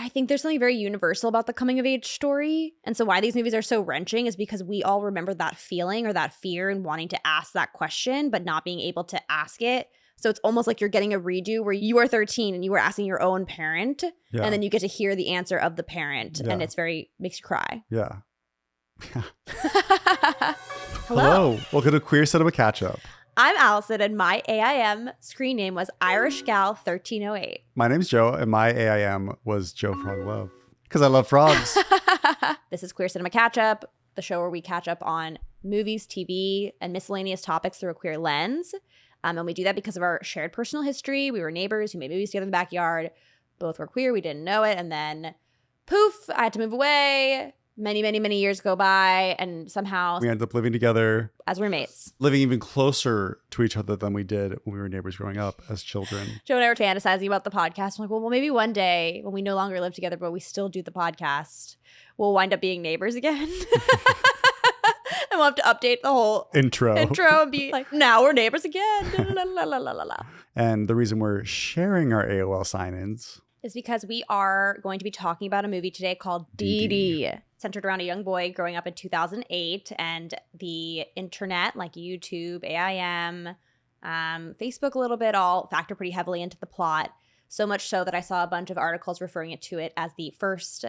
I think there's something very universal about the coming of age story. And so why these movies are so wrenching is because we all remember that feeling or that fear and wanting to ask that question, but not being able to ask it. So it's almost like you're getting a redo where you are 13 and you were asking your own parent, and then you get to hear the answer of the parent, and it's makes you cry. Yeah. Hello. Welcome to Queer Cinema Catchup. I'm Allison, and my AIM screen name was Irish Gal 1308. My name's Joe, and my AIM was Joe Frog Love, because I love frogs. This is Queer Cinema Catchup, the show where we catch up on movies, TV, and miscellaneous topics through a queer lens. And we do that because of our shared personal history. We were neighbors who made movies together in the backyard. Both were queer. We didn't know it. And then, poof, I had to move away. Many years go by, and somehow we ended up living together as roommates, living even closer to each other than we did when we were neighbors growing up as children. Joe and I were fantasizing about the podcast. I'm like, well, maybe one day when we no longer live together, but we still do the podcast, we'll wind up being neighbors again. And we'll have to update the whole intro and be like, now we're neighbors again. And the reason we're sharing our AOL sign-ins is because we are going to be talking about a movie today called Dìdi, centered around a young boy growing up in 2008, and the internet, like YouTube, AIM, Facebook a little bit, all factor pretty heavily into the plot. So much so that I saw a bunch of articles referring to it as the first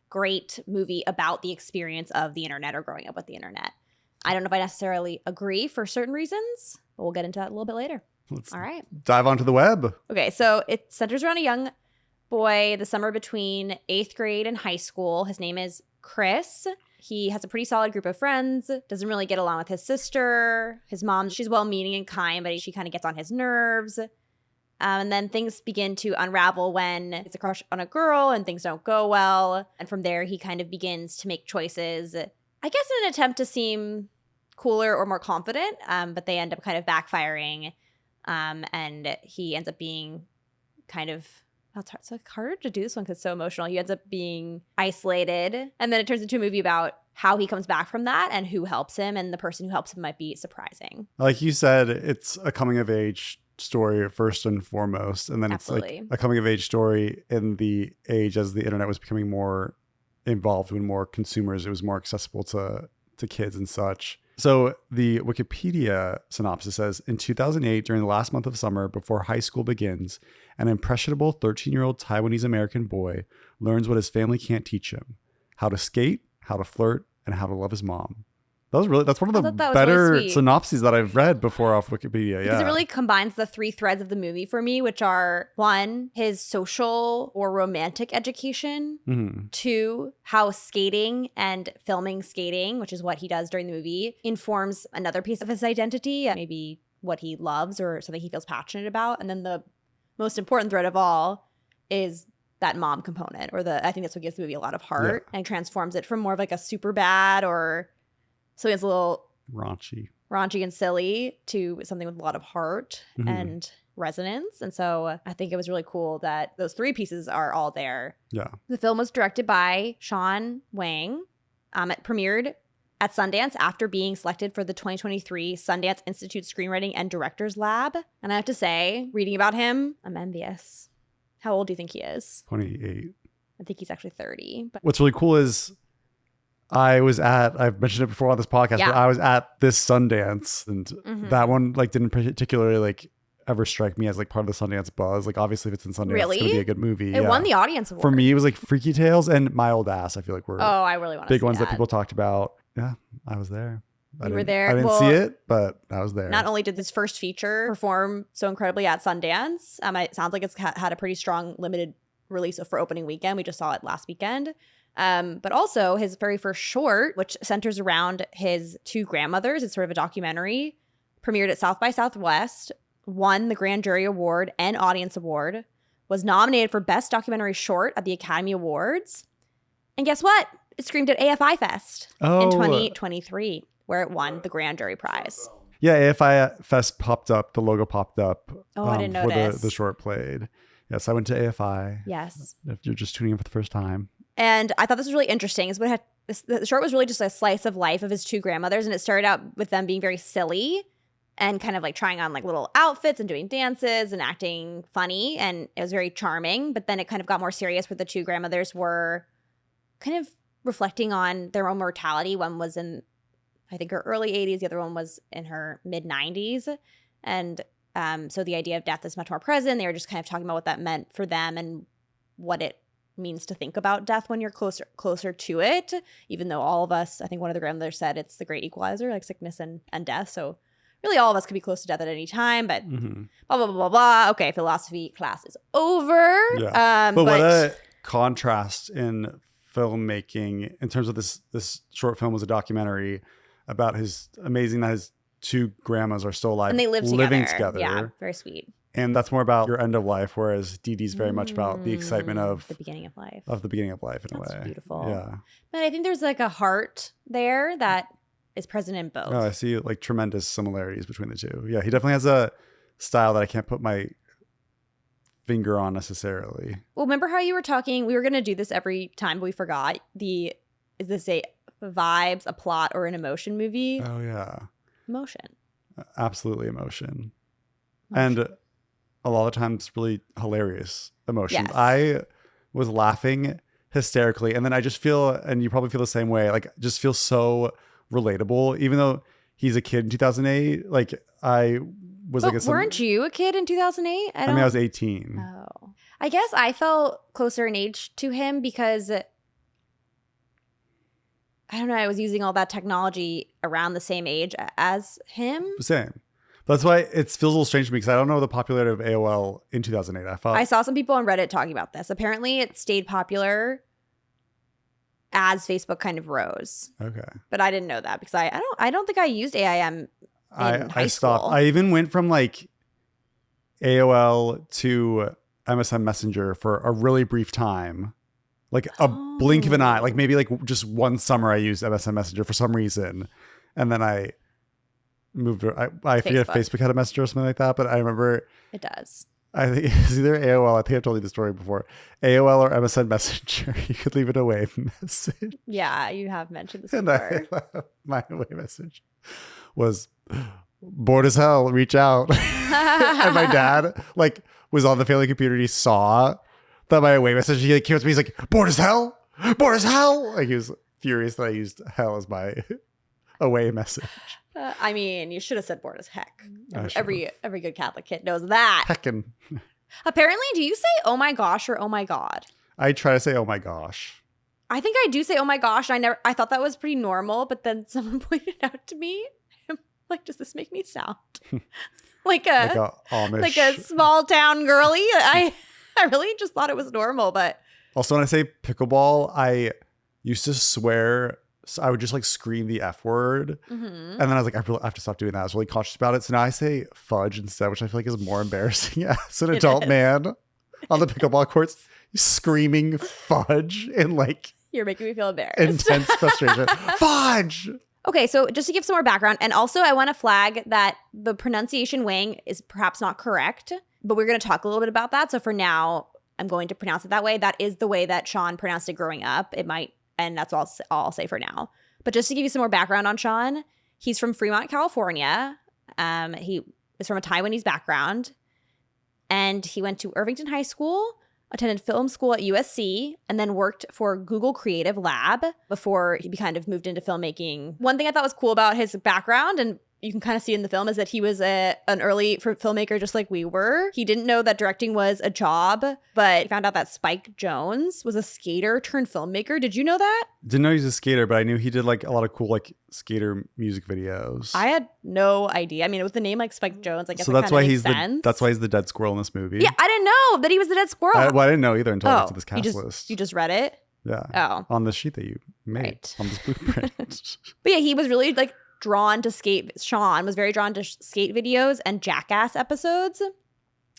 great movie about the experience of the internet or growing up with the internet. I don't know if I necessarily agree for certain reasons, but we'll get into that a little bit later. Let's all right. Dive onto the web. Okay, so it centers around a young boy the summer between 8th grade and high school. His name is Chris. He has a pretty solid group of friends, doesn't really get along with his sister. His mom, she's well-meaning and kind, but she kind of gets on his nerves. And then things begin to unravel when it's a crush on a girl and things don't go well. And from there, he kind of begins to make choices, I guess in an attempt to seem cooler or more confident, but they end up kind of backfiring. And he ends up being kind of, it's like harder to do this one because it's so emotional. He ends up being isolated. And then it turns into a movie about how he comes back from that and who helps him. And the person who helps him might be surprising. Like you said, it's a coming of age story first and foremost. And then Absolutely. It's like a coming of age story in the age as the internet was becoming more involved with more consumers. It was more accessible to kids and such. So the Wikipedia synopsis says, in 2008, during the last month of summer before high school begins, an impressionable 13-year-old Taiwanese American boy learns what his family can't teach him: how to skate, how to flirt, and how to love his mom. That's one of the better really synopses that I've read before off Wikipedia. Because it really combines the three threads of the movie for me, which are 1, his social or romantic education, 2, how skating and filming skating, which is what he does during the movie, informs another piece of his identity, maybe what he loves or something he feels passionate about. And then the most important thread of all is that mom component, or I think that's what gives the movie a lot of heart and transforms it from more of like a super bad or something that's a little raunchy and silly to something with a lot of heart and resonance. And so I think it was really cool that those three pieces are all there. Yeah. The film was directed by Sean Wang. It premiered at Sundance after being selected for the 2023 Sundance Institute Screenwriting and Directors Lab. And I have to say, reading about him, I'm envious. How old do you think he is? 28. I think he's actually 30. But what's really cool is I've mentioned it before on this podcast, but I was at this Sundance, and that one like didn't particularly like ever strike me as like part of the Sundance buzz. Like obviously if it's in Sundance, it's gonna be a good movie. It won the audience award. For me, it was like Freaky Tales and My Old Ass. I feel like were I really want to big ones that people talked about. Yeah, I was there. You were there. I didn't see it, but I was there. Not only did this first feature perform so incredibly at Sundance, it sounds like it's had a pretty strong limited release for opening weekend. We just saw it last weekend. But also his very first short, which centers around his two grandmothers. It's sort of a documentary, premiered at South by Southwest, won the Grand Jury Award and Audience Award, was nominated for Best Documentary Short at the Academy Awards. And guess what? It screened at AFI Fest in 2023, where it won the Grand Jury Prize. Yeah, AFI Fest popped up. The logo popped up. I didn't notice. The short played. Yes, I went to AFI. Yes. If you're just tuning in for the first time. And I thought this was really interesting. The short was really just a slice of life of his two grandmothers. And it started out with them being very silly. and kind of like trying on like little outfits and doing dances and acting funny. And it was very charming. But then it kind of got more serious where the two grandmothers were kind of reflecting on their own mortality. One was in, I think, her early 80s. The other one was in her mid 90s. And so the idea of death is much more present. They were just kind of talking about what that meant for them and what it means to think about death when you're closer to it. Even though all of us, I think one of the grandmothers said it's the great equalizer, like sickness and death. So really all of us could be close to death at any time, but blah, blah, blah, blah, blah. Okay, philosophy class is over. Yeah. But what a contrast in filmmaking in terms of this short film was a documentary about his amazing that his two grandmas are still alive and they live living together. Yeah, very sweet. And that's more about your end of life, whereas Didi's very much about the excitement of the beginning of life. Of the beginning of life in a way. That's beautiful. Yeah. But I think there's like a heart there that is present in both. Oh, I see like tremendous similarities between the two. Yeah, he definitely has a style that I can't put my finger on necessarily. Well, remember how you were talking, we were going to do this every time, but we forgot. Is this a vibes, a plot, or an emotion movie? Oh, yeah. Emotion. Absolutely emotion. And a lot of times really hilarious emotions. Yes. I was laughing hysterically, and then I just feel, and you probably feel the same way, like just feel so relatable, even though he's a kid in 2008. Like I was but weren't you a kid in 2008? I mean, I was 18. Oh. I guess I felt closer in age to him because I don't know, I was using all that technology around the same age as him. Same. That's why it feels a little strange to me because I don't know the popularity of AOL in 2008. I saw some people on Reddit talking about this. Apparently it stayed popular as Facebook kind of rose. Okay. But I didn't know that because I don't think I used AIM in high stopped. school. I even went from like AOL to MSN Messenger for a really brief time. Like a blink of an eye. Like maybe like just one summer I used MSN Messenger for some reason. And then I moved. I forget if Facebook had a messenger or something like that, but I remember it does. I think it's either AOL. I think I've told you the story before. AOL or MSN Messenger. You could leave an away message. Yeah, you have mentioned this before. My away message was bored as hell. Reach out. And my dad like was on the family computer. And he saw that my away message. He like came to me. He's like, bored as hell. Bored as hell. Like he was furious that I used hell as my away message. I mean, you should have said bored as heck. Every good Catholic kid knows that. Heckin'. Apparently, do you say oh my gosh or oh my god? I try to say oh my gosh. I think I do say oh my gosh. I thought that was pretty normal, but then someone pointed out to me, I'm like, does this make me sound like a small town girly? I really just thought it was normal, but also when I say pickleball, I used to swear. So I would just like scream the F word. And then I was like, I have to stop doing that. I was really cautious about it. So now I say fudge instead, which I feel like is more embarrassing as an adult man on the pickleball courts, screaming fudge in like... You're making me feel embarrassed. Intense frustration. Fudge! Okay, so just to give some more background, and also I want to flag that the pronunciation Wang is perhaps not correct, but we're going to talk a little bit about that. So for now, I'm going to pronounce it that way. That is the way that Sean pronounced it growing up. It might... And that's all I'll say for now. But just to give you some more background on Sean, he's from Fremont, California. He is from a Taiwanese background. And he went to Irvington High School, attended film school at USC, and then worked for Google Creative Lab before he kind of moved into filmmaking. One thing I thought was cool about his background, and you can kind of see in the film, is that he was an early filmmaker just like we were. He didn't know that directing was a job, but he found out that Spike Jonze was a skater turned filmmaker. Did you know that? Didn't know he was a skater, but I knew he did like a lot of cool like skater music videos. I had no idea. I mean, with the name like Spike Jonze, I guess so that's why he's the dead squirrel in this movie. Yeah, I didn't know that he was the dead squirrel. I didn't know either until I got to this cast list. You just read it? Yeah. Oh. On the sheet that you made on this blueprint. But yeah, he was really like drawn to skate. Sean was very drawn to skate videos and Jackass episodes.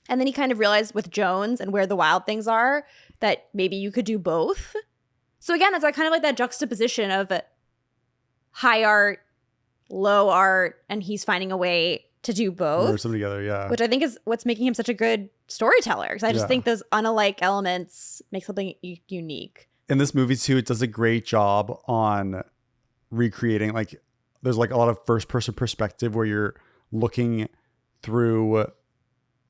And then he kind of realized with Jones and Where the Wild Things Are that maybe you could do both. So again, it's like kind of like that juxtaposition of high art, low art, and he's finding a way to do both. Merge them together, yeah. Which I think is what's making him such a good storyteller. Because I just think those unalike elements make something unique. In this movie too, it does a great job on recreating like there's like a lot of first person perspective where you're looking through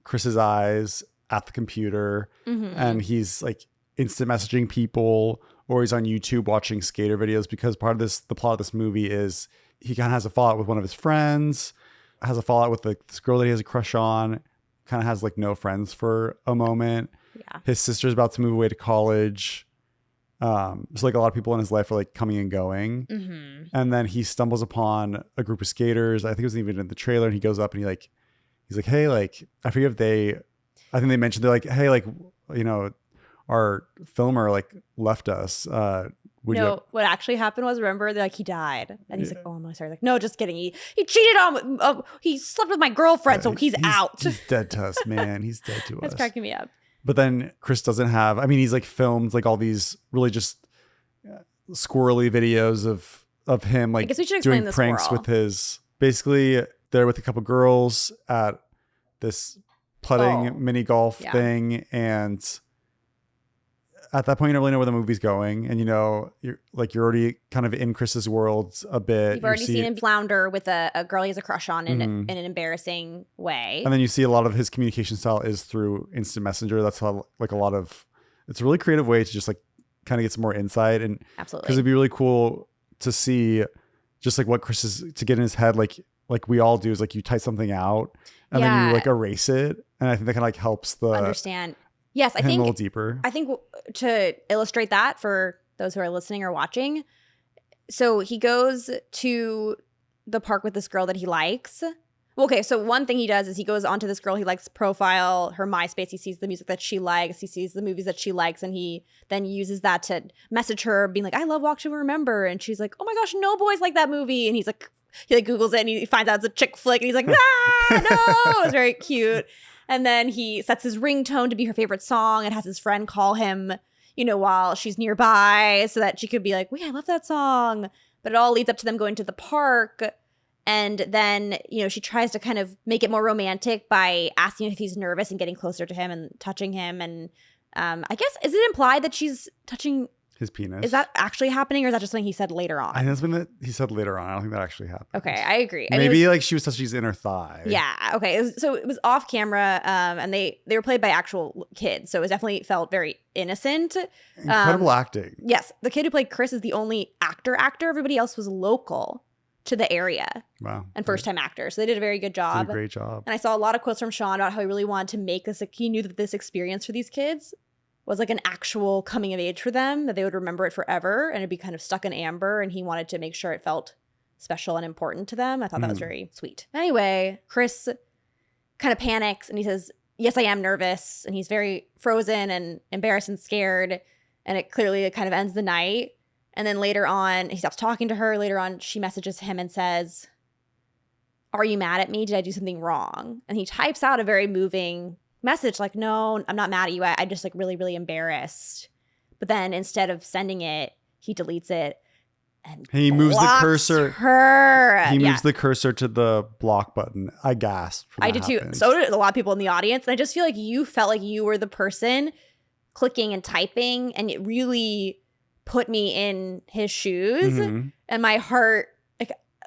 Chris's eyes at the computer, and he's like instant messaging people, or he's on YouTube watching skater videos, because part of the plot of this movie is he kind of has a fallout with one of his friends, has a fallout with this girl that he has a crush on, kind of has like no friends for a moment. Yeah. His sister's about to move away to college. So like a lot of people in his life are like coming and going. And then he stumbles upon a group of skaters. I think it was even in the trailer, and he goes up and he's like, hey, like, I forget if I think they mentioned, they're like, hey, like, you know, our filmer like left us. What actually happened was, remember, they're like, he died, and he's like, oh, I'm sorry. Like, no, just kidding. He cheated on. He slept with my girlfriend, so he's out. He's dead to us, man. He's dead to us. That's cracking me up. But then Chris doesn't have. I mean, he's like filmed like all these really just squirrely videos of him like doing pranks with his. Basically, they're with a couple girls at this putting mini golf thing, and at that point, you don't really know where the movie's going, and you know, you're already kind of in Chris's world a bit. You've already seen him flounder with a girl he has a crush on in an embarrassing way. And then you see a lot of his communication style is through instant messenger. That's how like it's a really creative way to just like kind of get some more insight. And absolutely, because it'd be really cool to see just like what Chris is to get in his head, like we all do, is like you type something out and then you like erase it. And I think that kind of like helps the understand. Yes, I think a little deeper. I think to illustrate that for those who are listening or watching, so he goes to the park with this girl that he likes. Okay, so one thing he does is he goes onto this girl he likes' profile, her MySpace. He sees the music that she likes. He sees the movies that she likes, and he then uses that to message her, being like, I love Walk to Remember. And she's like, oh my gosh, no boys like that movie. And he Googles it, and he finds out it's a chick flick, and he's like, ah, no. It's very cute. And then he sets his ringtone to be her favorite song and has his friend call him, you know, while she's nearby, so that she could be like, wait, I love that song. But it all leads up to them going to the park. And then, you know, she tries to kind of make it more romantic by asking if he's nervous and getting closer to him and touching him. And I guess, is it implied that she's touching his penis? Is that actually happening, or is that just something he said later on? I think that's something that he said later on. I don't think that actually happened. Okay, I agree. Maybe like she was touching his inner thigh. Yeah. Okay. So it was off camera, and they were played by actual kids, so it definitely felt very innocent. Incredible acting. Yes, the kid who played Chris is the only actor. Everybody else was local to the area. Wow. And first-time actors. So they did a very good job. Did a great job. And I saw a lot of quotes from Sean about how he really wanted to make this. He knew that this experience for these kids was like an actual coming of age for them, that they would remember it forever and it'd be kind of stuck in amber, and he wanted to make sure it felt special and important to them. I thought that was very sweet. Anyway, Chris kind of panics and he says, yes, I am nervous. And he's very frozen and embarrassed and scared. And it clearly kind of ends the night. And then later on, he stops talking to her. Later on, she messages him and says, are you mad at me? Did I do something wrong? And he types out a very moving message like, no, I'm not mad at you. I'm just like really, really embarrassed. But then instead of sending it, he deletes it and he moves the cursor. Her. He moves the cursor to the block button. I gasped. I did too. So did a lot of people in the audience. And I just feel like you felt like you were the person clicking and typing, and it really put me in his shoes. And my heart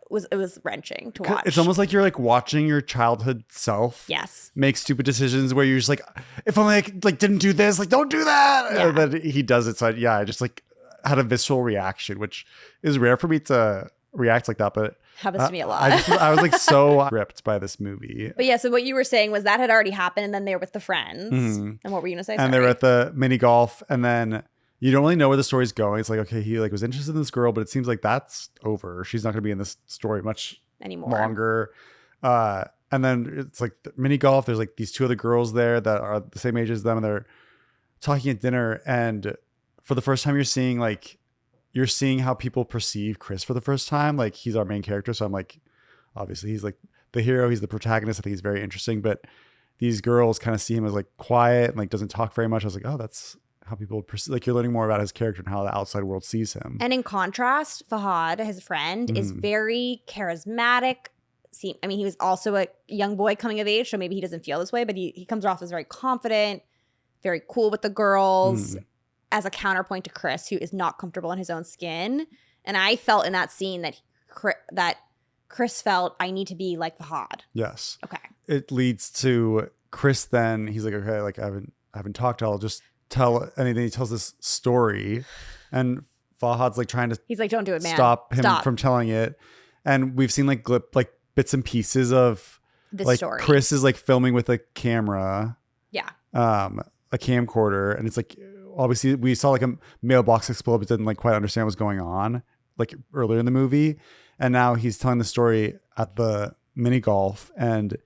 it was wrenching to watch. It's almost like you're like watching your childhood self make stupid decisions where you're just like, if only I like didn't do this, like don't do that. Yeah. And then he does it. So I just like had a visceral reaction, which is rare for me to react like that, but happens to me a lot. I was like so gripped by this movie. But yeah, so what you were saying was that had already happened, and then they were with the friends. And what were you gonna say? And they were at the mini golf, and then you don't really know where the story's going. It's like, okay, he like was interested in this girl, but it seems like that's over. She's not going to be in this story much longer. And then it's like the mini golf. There's like these two other girls there that are the same age as them, and they're talking at dinner. And for the first time, you're seeing how people perceive Chris for the first time. Like, he's our main character, so I'm like, obviously he's like the hero. He's the protagonist. I think he's very interesting. But these girls kind of see him as like quiet and like doesn't talk very much. I was like, oh, that's how people perceive, like, you're learning more about his character and how the outside world sees him. And in contrast, Fahad, his friend, is very charismatic. I mean, he was also a young boy coming of age, so maybe he doesn't feel this way, but he comes off as very confident, very cool with the girls, as a counterpoint to Chris, who is not comfortable in his own skin. And I felt in that scene that Chris felt, I need to be like Fahad. Yes. Okay. It leads to Chris then, he's like, okay, like I haven't talked, I'll just tell anything. He tells this story and Fahad's like trying to He's like, don't do it, man. stop him from telling it. And we've seen like bits and pieces of this like story. Chris is like filming with a camera. Yeah. A camcorder, and it's like obviously we saw like a mailbox explode but didn't like quite understand what's going on like earlier in the movie. And now he's telling the story at the mini golf and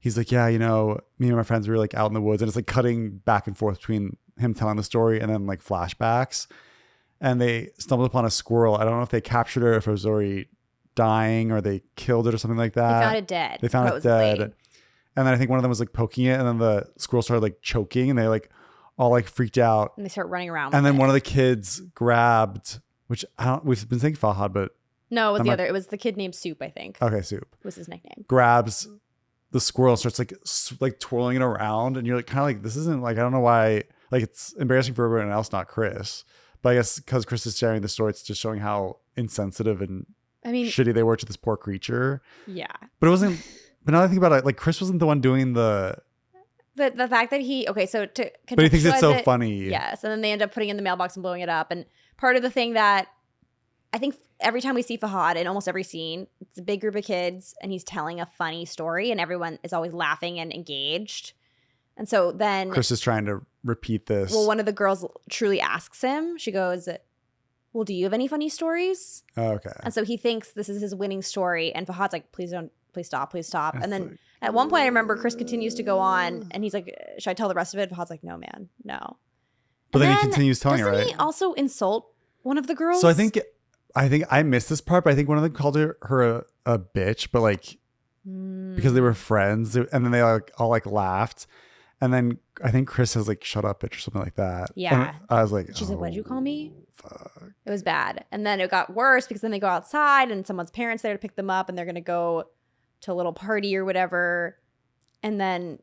he's like, yeah, you know, me and my friends were like out in the woods, and it's like cutting back and forth between him telling the story and then like flashbacks. And they stumbled upon a squirrel. I don't know if they captured it or if it was already dying or they killed it or something like that. They found it dead. They found it dead. And then I think one of them was like poking it, and then the squirrel started like choking, and they like all like freaked out. And they start running around. And then one of the kids grabbed, which we've been saying Fahad, but no, it was the other. It was the kid named Soup, I think. Okay, Soup was his nickname. Grabs the squirrel, starts like twirling it around, and you're like kind of like, this isn't like, I don't know why, like it's embarrassing for everyone else, not Chris. But I guess because Chris is sharing the story, it's just showing how insensitive and shitty they were to this poor creature. Yeah, but it wasn't. But now that I think about it, like Chris wasn't the one doing the fact that so to but he thinks it's so funny. Yes, and then they end up putting it in the mailbox and blowing it up. And part of the thing that I think every time we see Fahad in almost every scene, it's a big group of kids and he's telling a funny story and everyone is always laughing and engaged. And so then Chris is trying to repeat this. Well, one of the girls truly asks him. She goes, well, do you have any funny stories? Oh, okay. And so he thinks this is his winning story. And Fahad's like, please stop. That's and then at one point I remember Chris continues to go on and he's like, should I tell the rest of it? Fahad's like, no, man, no. But then he continues telling her, right? Doesn't he also insult one of the girls? So I think I missed this part, but I think one of them called her a bitch, but like because they were friends, and then they all like laughed, and then I think Chris has like, shut up, bitch, or something like that. Yeah. And I was like, she's like, what'd you call me? Fuck. It was bad. And then it got worse because then they go outside and someone's parents there to pick them up and they're gonna go to a little party or whatever, and then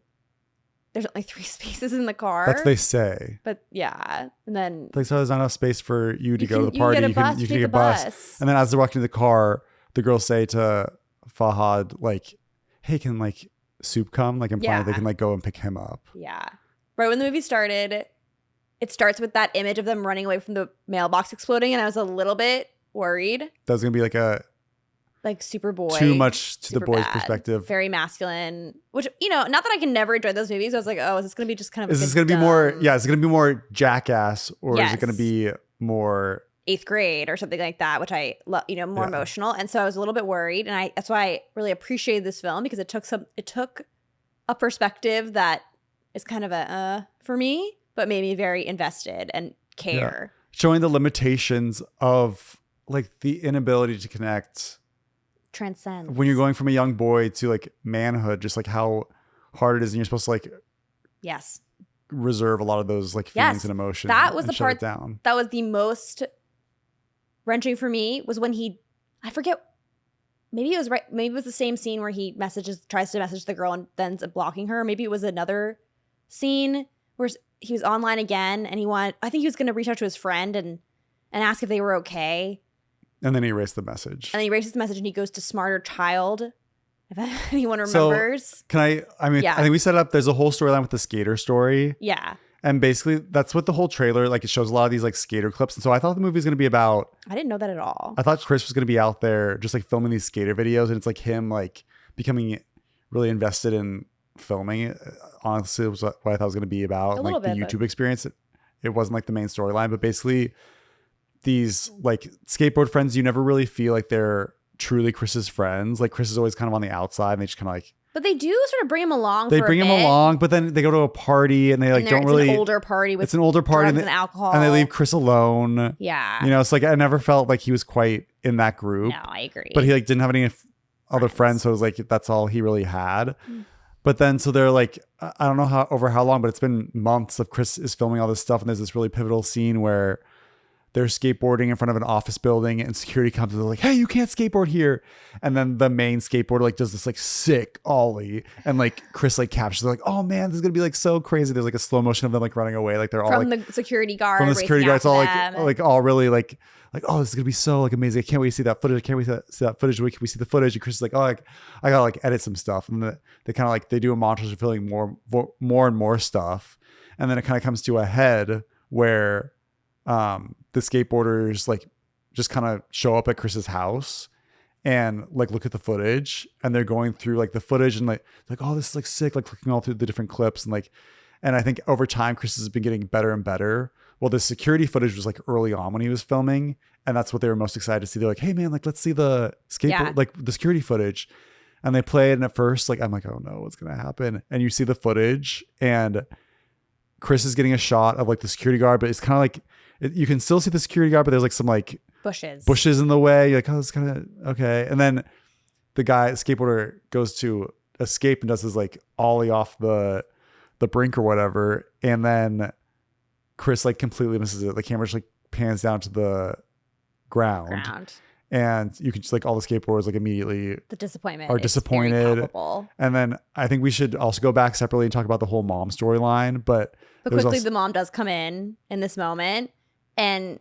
there's only 3 spaces in the car. That's what they say. But yeah, and then like, so there's not enough space for you to go to the party. You can take a bus. And then as they're walking to the car, the girls say to Fahad like, hey, can like Soup come? Like implying they can like go and pick him up. Yeah. Right when the movie started, it starts with that image of them running away from the mailbox exploding, and I was a little bit worried. That was gonna be like super boy. Too much to the boy's perspective. Very masculine. Which, you know, not that I can never enjoy those movies. I was like, oh, is this going to be just kind of Is this going to be more, is it going to be more Jackass, or is it going to be more 8th grade or something like that, which I love, you know, more emotional. And so I was a little bit worried, and that's why I really appreciated this film, because it took a perspective that is kind of for me, but made me very invested and care. Yeah. Showing the limitations of like the inability to connect. Transcends when you're going from a young boy to like manhood, just like how hard it is, and you're supposed to like reserve a lot of those like feelings and emotions. That was the part down. That was the most wrenching for me, was when I forget, maybe it was the same scene where he tries to message the girl and then ends up blocking her. Maybe it was another scene where he was online again and I think he was going to reach out to his friend and ask if they were okay. And then he erased the message. And he erases the message and he goes to Smarter Child, if anyone remembers. So I think we set up, there's a whole storyline with the skater story. Yeah. And basically that's what the whole trailer, like it shows a lot of these like skater clips. And so I thought the movie was going to be about. I didn't know that at all. I thought Chris was going to be out there just like filming these skater videos. And it's like him like becoming really invested in filming it. Honestly, it was what I thought it was going to be about. Like the YouTube experience. It wasn't like the main storyline, but basically these like skateboard friends, you never really feel like they're truly Chris's friends. Like Chris is always kind of on the outside, and they just kind of like. But they do sort of bring him along. They bring him along, but then they go to a party and they like don't really. It's an older party with. It's an older party and alcohol, and they leave Chris alone. Yeah, you know, it's like I never felt like he was quite in that group. No, I agree. But he like didn't have any other friends, so it was like that's all he really had. But then so they're like, I don't know over how long, but it's been months of Chris is filming all this stuff, and there's this really pivotal scene where they're skateboarding in front of an office building and security comes and they're like, hey, you can't skateboard here. And then the main skateboarder like does this like sick ollie and like Chris like captures, they're like, oh man, this is gonna be like so crazy. There's like a slow motion of them like running away, like they're all from like the security guard. from the security guard. It's all them. like all really like oh, this is gonna be so like amazing. I can't wait to see that footage. I can't wait to see that footage. Can we see the footage? And Chris is like, oh, like I gotta like edit some stuff. And they kind of like they do a montage of filming more and more stuff. And then it kind of comes to a head where the skateboarders like just kind of show up at Chris's house and like look at the footage, and they're going through like the footage and like oh, this is like sick, like clicking all through the different clips and I think over time Chris has been getting better and better. Well, the security footage was like early on when he was filming, and that's what they were most excited to see. They're like, hey man, like let's see the skateboard, like the security footage. And they play it, and at first like I'm like, oh no, what's gonna happen? And you see the footage and Chris is getting a shot of like the security guard, but it's kind of like you can still see the security guard, but there's like some like bushes in the way. You're like, oh, it's kind of okay. And then the skateboarder goes to escape and does his like ollie off the brink or whatever, and then Chris like completely misses it. The camera just like pans down to the ground. And you can just like all the skateboarders like immediately the disappointment are disappointed. And then I think we should also go back separately and talk about the whole mom storyline. But quickly the mom does come in this moment, and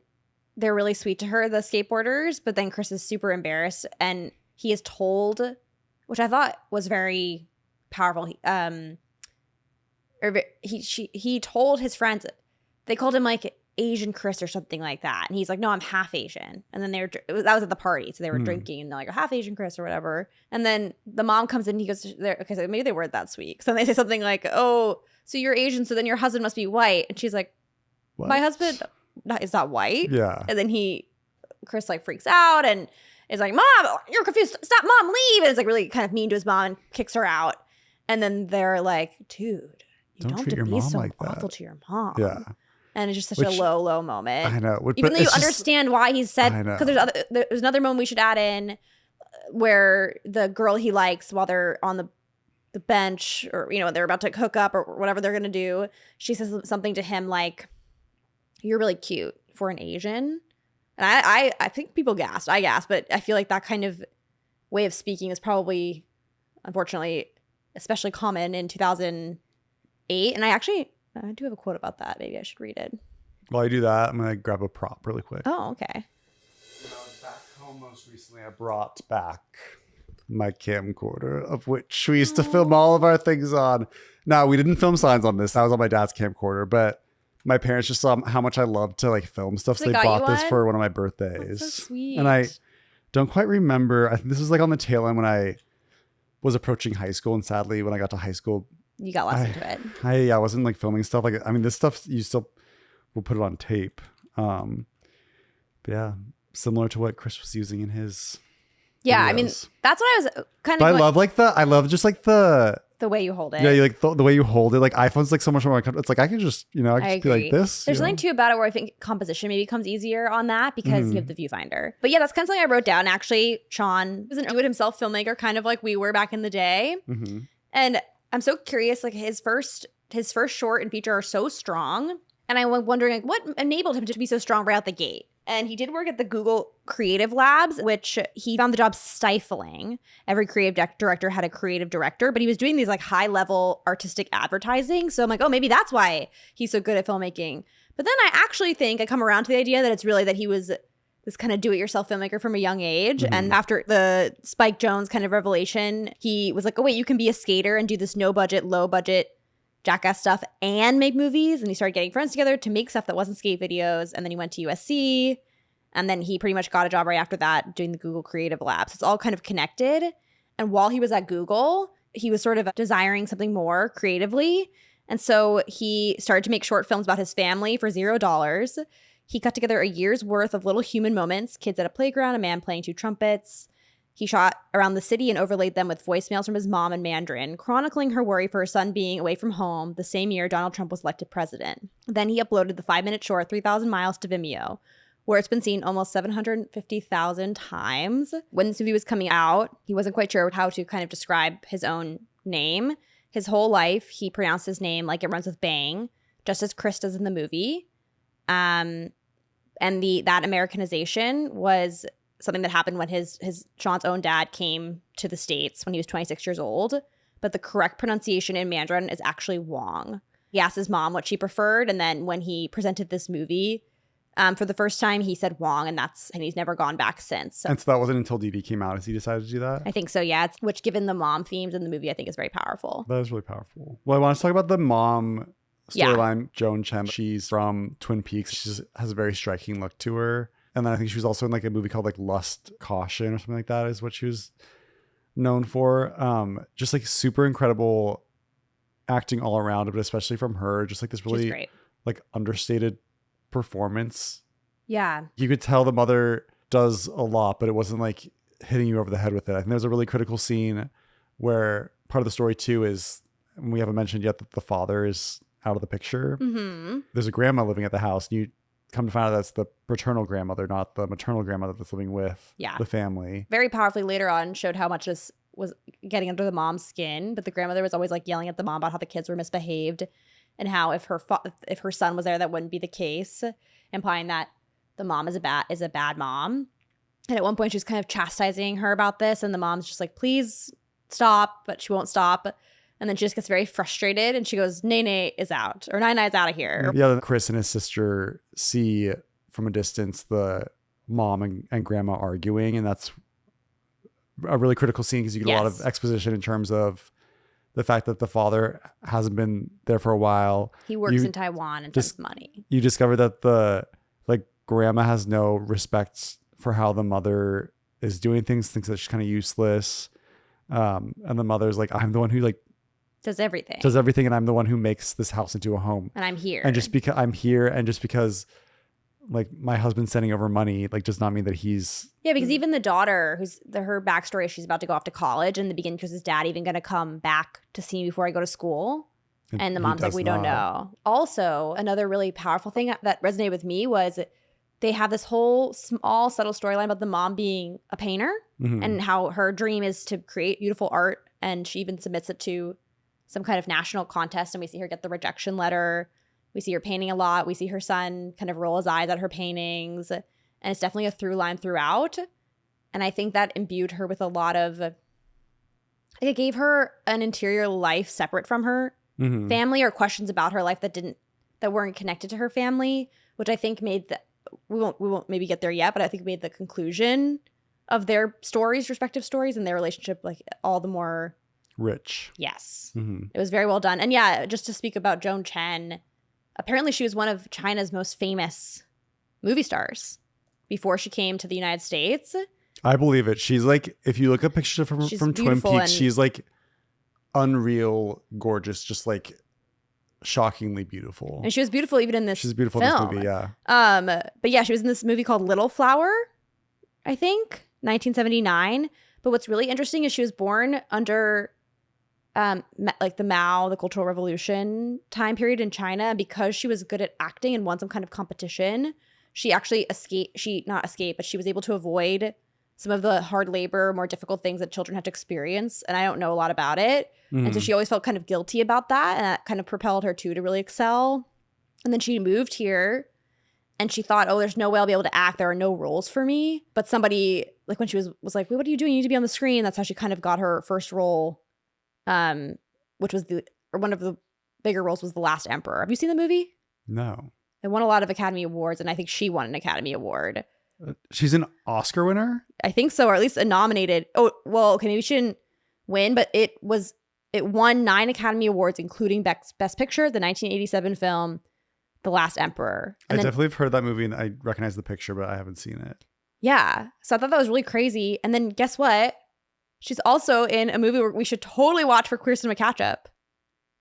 they're really sweet to her, the skateboarders. But then Chris is super embarrassed, and he is told, which I thought was very powerful. He told his friends, they called him like Asian Chris or something like that, and he's like, no, I'm half Asian. And then that was at the party, so they were drinking, and they're like, half Asian Chris or whatever. And then the mom comes in, and he goes, okay, so maybe they weren't that sweet. So then they say something like, oh, so you're Asian, so then your husband must be white. And she's like, what? My husband is not white. Yeah. And then Chris like freaks out and is like, Mom, you're confused, stop, Mom, leave. And it's like really kind of mean to his mom and kicks her out. And then they're like, dude, you don't have to be so awful to your mom. Yeah. And it's just such a low moment. I know. Even though you understand why he said, because there's another moment we should add in where the girl he likes, while they're on the bench, or they're about to hook up or whatever they're gonna do, she says something to him like, "You're really cute for an Asian." And I think people gasped. I gasped, but I feel like that kind of way of speaking is probably, unfortunately, especially common in 2008. And I do have a quote about that. Maybe I should read it. While I do that, I'm going to grab a prop really quick. Oh, okay. When I was back home most recently, I brought back my camcorder, of which we used to film all of our things on. Now, we didn't film signs on this. That was on my dad's camcorder, but my parents just saw how much I love to like film stuff. So they bought this for one of my birthdays. That's so sweet. And I don't quite remember. I think this was like on the tail end when I was approaching high school. And sadly, when I got to high school, you got lost into it. I wasn't like filming stuff. Like, I mean, this stuff, you still will put it on tape. But yeah, similar to what Chris was using in his videos. I mean, that's what I was kind of. But I love just like the way you hold it. Yeah, you like the way you hold it. Like iPhone's like so much more. It's like I can just I can just be like this. There's something too about it where I think composition maybe comes easier on that because you have the viewfinder. But yeah, that's kind of something I wrote down. Actually, Sean was an do-it-himself filmmaker, kind of like we were back in the day. And I'm so curious, like his first short and feature are so strong. And I was wondering like what enabled him to be so strong right out the gate. And he did work at the Google Creative Labs, which he found the job stifling. Every creative director had a creative director, but he was doing these like high-level artistic advertising. So I'm like, oh, maybe that's why he's so good at filmmaking. But then I actually think I come around to the idea that it's really that he was this kind of do-it-yourself filmmaker from a young age. And after the Spike Jonze kind of revelation, he was like, oh, wait, you can be a skater and do this no-budget, low-budget jackass stuff and make movies. And he started getting friends together to make stuff that wasn't skate videos. And then he went to USC, and then he pretty much got a job right after that doing the Google Creative Labs. It's all kind of connected. And while he was at Google, he was sort of desiring something more creatively. And so he started to make short films about his family for $0. He cut together a year's worth of little human moments, kids at a playground, a man playing two trumpets. He shot around the city and overlaid them with voicemails from his mom in Mandarin, chronicling her worry for her son being away from home the same year Donald Trump was elected president. Then he uploaded the 5-minute short 3,000 Miles to Vimeo, where it's been seen almost 750,000 times. When this movie was coming out, he wasn't quite sure how to kind of describe his own name. His whole life, he pronounced his name like it runs with bang, just as Chris does in the movie. And that Americanization was something that happened when his Sean's own dad came to the States when he was 26 years old. But the correct pronunciation in Mandarin is actually Wang. He asked his mom what she preferred, and then when he presented this movie for the first time, he said Wang, and he's never gone back since. And so that wasn't until Dìdi came out as he decided to do that? I think so, yeah. Which, given the mom themes in the movie, I think is very powerful. That is really powerful. Well, I want to talk about the mom storyline, Joan Chen. She's from Twin Peaks. She has a very striking look to her. And then I think she was also in like a movie called like Lust, Caution or something like that is what she was known for. Just like super incredible acting all around, but especially from her, just like this really like understated performance. Yeah. You could tell the mother does a lot, but it wasn't like hitting you over the head with it. I think there's a really critical scene where part of the story too is, and we haven't mentioned yet, that the father is out of the picture. Mm-hmm. There's a grandma living at the house, and you come to find out that's the paternal grandmother, not the maternal grandmother that's living with the family. Very powerfully later on showed how much this was getting under the mom's skin, but the grandmother was always like yelling at the mom about how the kids were misbehaved and how if her son was there, that wouldn't be the case, implying that the mom is a bad mom. And at one point she's kind of chastising her about this, and the mom's just like, please stop, but she won't stop. And then she just gets very frustrated and she goes, Nene is out, or Nina is out of here. Yeah, Chris and his sister see from a distance the mom and grandma arguing, and that's a really critical scene because you get a lot of exposition in terms of the fact that the father hasn't been there for a while. He works in Taiwan and sends money. You discover that the grandma has no respect for how the mother is doing things, thinks that she's kind of useless. And the mother's like, I'm the one who does everything, and I'm the one who makes this house into a home. And I'm here. And just because I'm here, and just because like my husband's sending over money, like does not mean that he's... Yeah, because even the daughter, her backstory, she's about to go off to college in the beginning, because is dad even going to come back to see me before I go to school? And the mom's like, we don't know. Also, another really powerful thing that resonated with me was they have this whole small, subtle storyline about the mom being a painter and how her dream is to create beautiful art. And she even submits it to some kind of national contest. And we see her get the rejection letter. We see her painting a lot. We see her son kind of roll his eyes at her paintings. And it's definitely a through line throughout. And I think that imbued her with a lot of, it gave her an interior life separate from her family, or questions about her life that weren't connected to her family, which I think made we won't maybe get there yet, but I think made the conclusion of their respective stories and their relationship like all the more rich. Yes. It was very well done. And yeah, just to speak about Joan Chen, apparently she was one of China's most famous movie stars before she came to the United States. I believe it. She's like, if you look at pictures from Twin Peaks, she's like unreal gorgeous, just like shockingly beautiful. And she was beautiful even in this She's beautiful film. in this movie, yeah. But yeah, she was in this movie called Little Flower, I think, 1979. But what's really interesting is she was born under like the Mao, the Cultural Revolution time period in China. And because she was good at acting and won some kind of competition, she actually but she was able to avoid some of the hard labor, more difficult things that children have to experience. And I don't know a lot about it. And so she always felt kind of guilty about that. And that kind of propelled her to really excel. And then she moved here and she thought, oh, there's no way I'll be able to act. There are no roles for me. But somebody, like when she was like, wait, what are you doing? You need to be on the screen. That's how she kind of got her first role, which was one of the bigger roles was The Last Emperor. Have you seen the movie? No. It won a lot of Academy Awards, and I think she won an Academy Award. She's an Oscar winner? I think so, or at least a nominated. Oh, well, okay, maybe she didn't win, but it won 9 Academy Awards, including Best Picture, the 1987 film, The Last Emperor. I definitely have heard that movie, and I recognize the picture, but I haven't seen it. Yeah, so I thought that was really crazy. And then guess what? She's also in a movie we should totally watch for queer cinema catch-up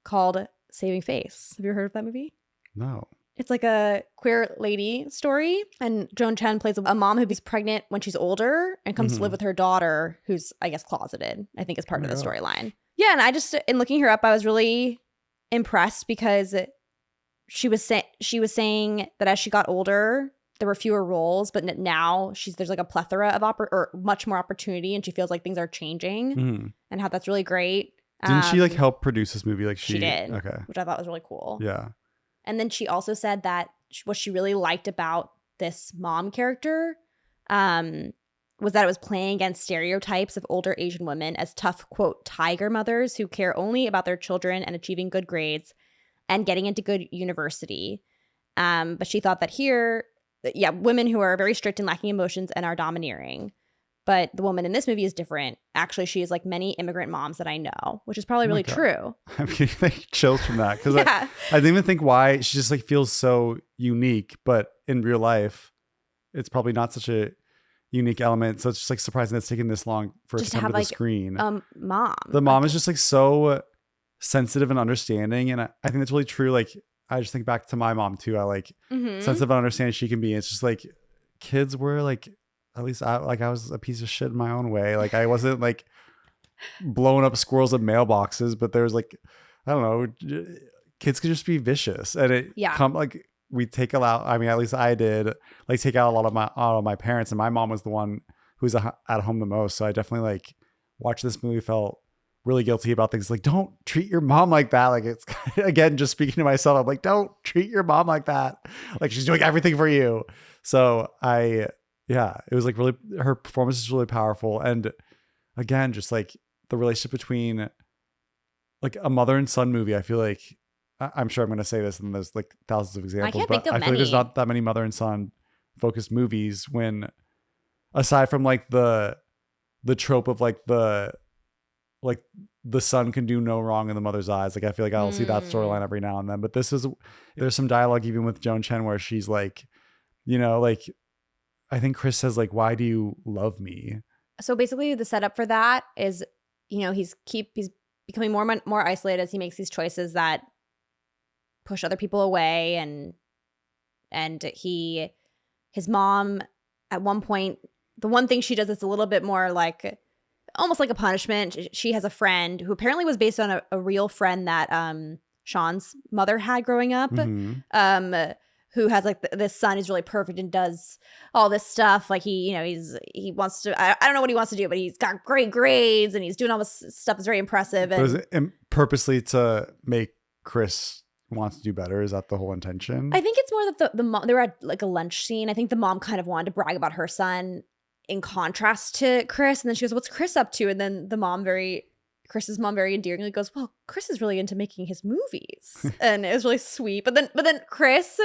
called Saving Face. Have you ever heard of that movie? No. It's like a queer lady story, and Joan Chen plays a mom who gets pregnant when she's older and comes to live with her daughter, who's, I guess, closeted, I think is part of the storyline. Yeah, and I just, in looking her up, I was really impressed because she was saying that as she got older, there were fewer roles, but now there's like a plethora of or much more opportunity, and she feels like things are changing, and how that's really great. Didn't she like help produce this movie? Like she did, okay, which I thought was really cool. Yeah. And then she also said that what she really liked about this mom character was that it was playing against stereotypes of older Asian women as tough, quote, tiger mothers who care only about their children and achieving good grades and getting into good university. But she thought that here, women who are very strict and lacking emotions and are domineering. But the woman in this movie is different. Actually, she is like many immigrant moms that I know, which is probably really true. I'm getting like chills from that because I didn't even think why she just like feels so unique. But in real life, it's probably not such a unique element. So it's just like surprising that it's taken this long for it to come to the screen. Mom. The mom is just like so sensitive and understanding. And I think that's really true. Like, I just think back to my mom too. I like sensitive and understanding she can be. It's just like kids were like, at least I was a piece of shit in my own way. Like I wasn't like blowing up squirrels in mailboxes, but there's like, I don't know, kids could just be vicious. And like we take a lot. I mean, at least I did like take out a lot of my parents, and my mom was the one who was at home the most. So I definitely like watched this movie, felt really guilty about things like don't treat your mom like that. Like it's again, just speaking to myself, I'm like, don't treat your mom like that. Like she's doing everything for you. So it was like really, her performance is really powerful. And again, just like the relationship between like a mother and son movie, I feel like, I'm sure I'm going to say this and there's like thousands of examples, I feel like there's not that many mother and son focused movies when, aside from like the trope of like the son can do no wrong in the mother's eyes. Like I feel like I'll see that storyline every now and then, but there's some dialogue even with Joan Chen where she's like, you know, like, I think Chris says like, why do you love me? So basically the setup for that is, you know, he's becoming more isolated as he makes these choices that push other people away. And his mom at one point, the one thing she does that's a little bit more like almost like a punishment. She has a friend who apparently was based on a real friend that Sean's mother had growing up. Who has like this son who's really perfect and does all this stuff. Like he wants to, I don't know what he wants to do, but he's got great grades and he's doing all this stuff that's very impressive. And was it purposely to make Chris wants to do better? Is that the whole intention? I think it's more that the mom, they were at like a lunch scene. I think the mom kind of wanted to brag about her son in contrast to Chris. And then she goes, what's Chris up to? And then Chris's mom very endearingly goes, well, Chris is really into making his movies. And it was really sweet. But then Chris,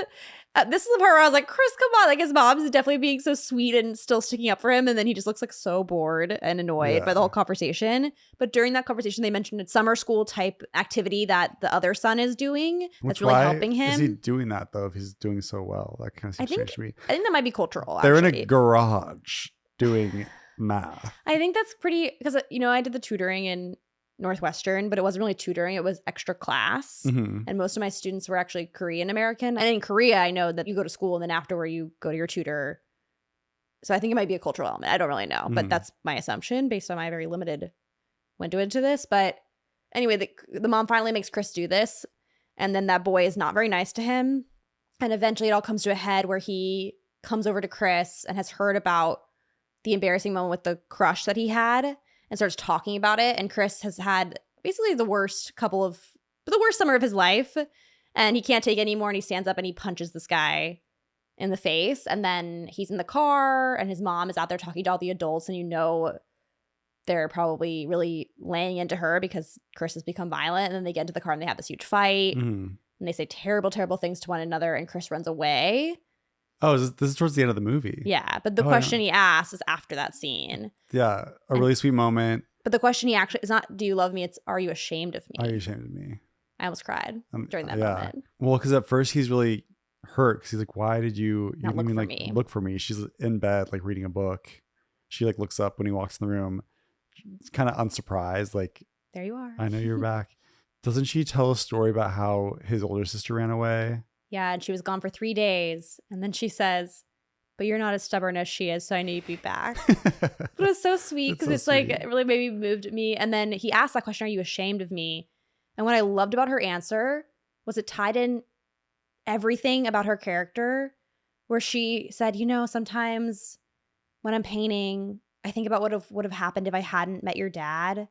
this is the part where I was like, Chris, come on. Like his mom's definitely being so sweet and still sticking up for him. And then he just looks like so bored and annoyed by the whole conversation. But during that conversation, they mentioned a summer school type activity that the other son is doing that's really helping him. Is he doing that though if he's doing so well? That kind of seems strange to me. I think that might be cultural, They're in a garage doing math. I think that's pretty, because, you know, I did the tutoring in Northwestern, but it wasn't really tutoring, it was extra class. And most of my students were actually Korean American. And in Korea, I know that you go to school and then afterward you go to your tutor. So I think it might be a cultural element. I don't really know, but that's my assumption based on my very limited window into this. But anyway, the mom finally makes Chris do this, and then that boy is not very nice to him. And eventually it all comes to a head where he comes over to Chris and has heard about the embarrassing moment with the crush that he had and starts talking about it. And Chris has had basically the worst summer of his life, and he can't take it anymore. And he stands up and he punches this guy in the face. And then he's in the car and his mom is out there talking to all the adults, and you know they're probably really laying into her because Chris has become violent. And then they get into the car and they have this huge fight and they say terrible, terrible things to one another, and Chris runs away. Oh, this is towards the end of the movie. Yeah, but the question he asks is after that scene. Yeah, really sweet moment. But the question he actually is not, do you love me? It's, are you ashamed of me? Are you ashamed of me? I almost cried during that moment. Well, because at first he's really hurt because he's like, why did you look for me? She's in bed, like reading a book. She like looks up when he walks in the room. It's kind of unsurprised, like, there you are. I know you're back. Doesn't she tell a story about how his older sister ran away? Yeah, and she was gone for 3 days. And then she says, but you're not as stubborn as she is, so I need you to be back. But it was so sweet because it's like, it really maybe moved me. And then he asked that question, are you ashamed of me? And what I loved about her answer was it tied in everything about her character, where she said, you know, sometimes when I'm painting, I think about what would have happened if I hadn't met your dad.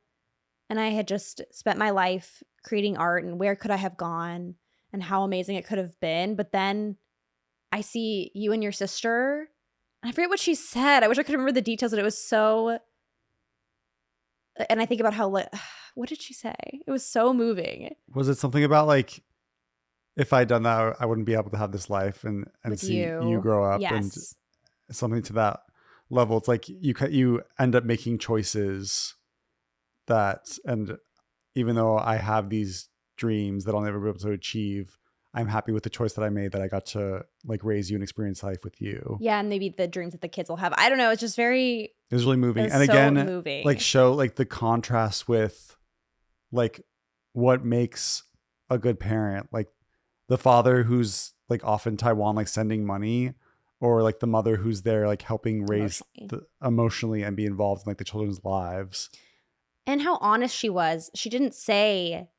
And I had just spent my life creating art, and where could I have gone and how amazing it could have been. But then I see you and your sister. I forget what she said. I wish I could remember the details, but it was so. And I think about how, what did she say? It was so moving. Was it something about like, if I'd done that, I wouldn't be able to have this life and With see you. you grow up, Yes. and something to that level. It's like you end up making choices that, and even though I have these dreams that I'll never be able to achieve, I'm happy with the choice that I made, that I got to like raise you and experience life with you. Yeah, and maybe the dreams that the kids will have. I don't know. It's just very. It was really moving. It was And so again, moving. like show like the contrast with like what makes a good parent. Like the father who's like off in Taiwan, like sending money, or like the mother who's there, like helping raise emotionally and be involved in like the children's lives. And how honest she was. She didn't say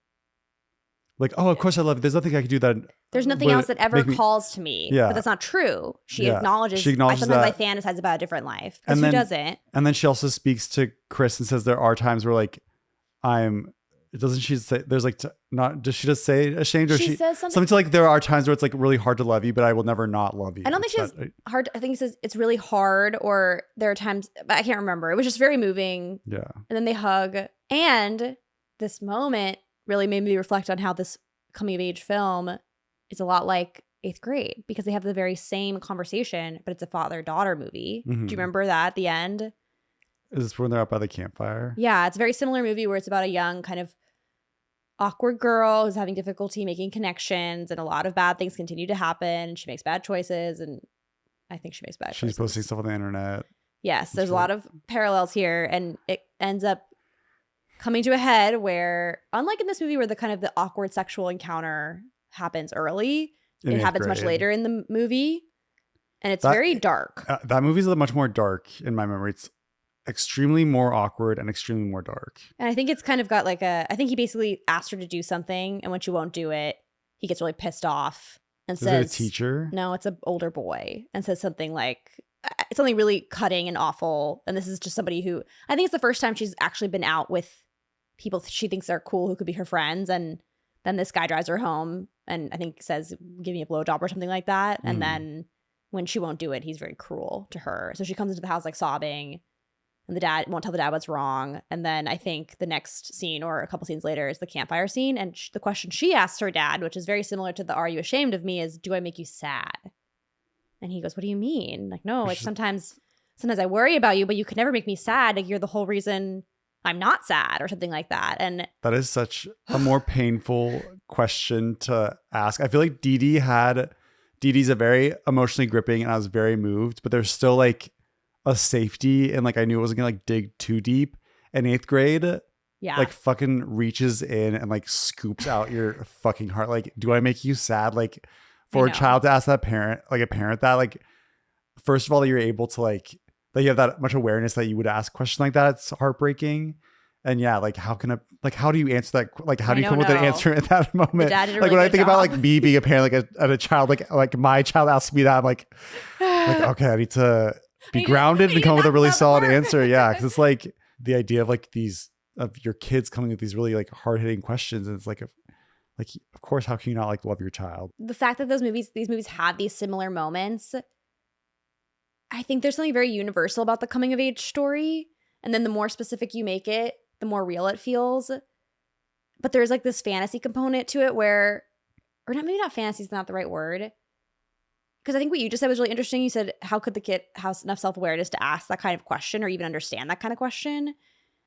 like, oh, of course I love it. There's nothing I could do that. There's nothing else that ever calls to me. Yeah. But that's not true. She acknowledges sometimes I fantasize about a different life. Because who doesn't? And then she also speaks to Chris and says there are times where like doesn't she say there's like does she just say ashamed, or she says something to like there are times where it's like really hard to love you, but I will never not love you. I don't think she says hard. I think it says it's really hard, or there are times, but I can't remember. It was just very moving. Yeah. And then they hug, and this moment really made me reflect on how this coming of age film is a lot like 8th grade, because they have the very same conversation, but it's a father-daughter movie. Mm-hmm. Do you remember that at the end? Is this when they're out by the campfire? Yeah, it's a very similar movie where it's about a young kind of awkward girl who's having difficulty making connections, and a lot of bad things continue to happen. She makes bad choices, and I think she makes bad choices. She's posting stuff on the internet. Yes, there's a lot of parallels here, and it ends up coming to a head where, unlike in this movie where the kind of the awkward sexual encounter happens early, it happens much later in the movie, and it's very dark. That movie's much more dark in my memory. It's extremely more awkward and extremely more dark. And I think it's kind of got like I think he basically asked her to do something, and when she won't do it, he gets really pissed off and says, "Is it a teacher?" No, it's an older boy, and says something like, it's something really cutting and awful. And this is just somebody who, I think it's the first time she's actually been out with people she thinks are cool who could be her friends, and then this guy drives her home and I think says, "Give me a blowjob" or something like that. And then when she won't do it, he's very cruel to her. So she comes into the house like sobbing, and the dad won't tell the dad what's wrong. And then I think the next scene, or a couple scenes later, is the campfire scene. And the question she asks her dad, which is very similar to the "Are you ashamed of me?" is, "Do I make you sad?" And he goes, "What do you mean?" Like, no, like sometimes I worry about you, but you could never make me sad. Like, you're the whole reason I'm not sad, or something like that. And that is such a more painful question to ask. I feel like Didi's a very emotionally gripping, and I was very moved, but there's still like a safety, and like I knew it wasn't gonna like dig too deep. In 8th grade, like fucking reaches in and like scoops out your fucking heart. Like, do I make you sad? Like, for a child to ask that parent, like a parent that, like, first of all, you're able to like that you have that much awareness that you would ask a question like that. It's heartbreaking. And yeah, like how do you answer that? Like, how do you come with an answer at that moment? Like when I think about like me being a parent, like at a child, like my child asks me that, I'm like, okay, I need to be grounded and come up with a really solid answer. Yeah. Cause it's like the idea of like of your kids coming with these really like hard hitting questions. And it's like, of course, how can you not like love your child? The fact that these movies have these similar moments, I think there's something very universal about the coming of age story. And then the more specific you make it, the more real it feels. But there's like this fantasy component to it where, or not, maybe not fantasy is not the right word. Because I think what you just said was really interesting. You said, how could the kid have enough self-awareness to ask that kind of question or even understand that kind of question?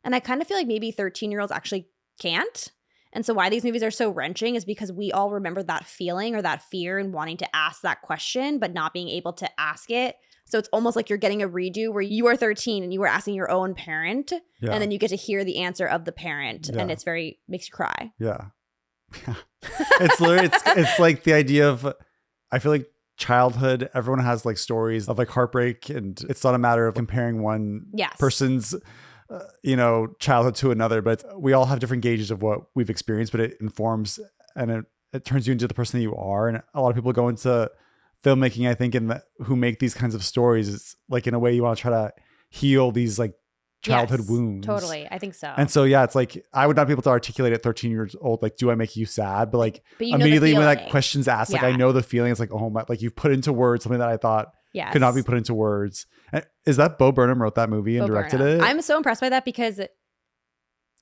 And I kind of feel like maybe 13-year-olds actually can't. And so why these movies are so wrenching is because we all remember that feeling or that fear and wanting to ask that question, but not being able to ask it. So it's almost like you're getting a redo where you are 13 and you were asking your own parent, and then you get to hear the answer of the parent, and it's makes you cry. Yeah. It's literally, it's like the idea of, I feel like childhood, everyone has like stories of like heartbreak, and it's not a matter of comparing one person's childhood to another, but we all have different gauges of what we've experienced, but it informs and it turns you into the person that you are. And a lot of people go into filmmaking, I think, who make these kinds of stories, it's like in a way you want to try to heal these like childhood wounds. Totally. I think so. And so, yeah, it's like, I would not be able to articulate at 13 years old, like, do I make you sad? But like, But you know immediately the when that feeling. question's asked, like, I know the feeling. It's like, oh my, like, you've put into words something that I thought could not be put into words. And is that Bo Burnham wrote that movie and directed it? I'm so impressed by that because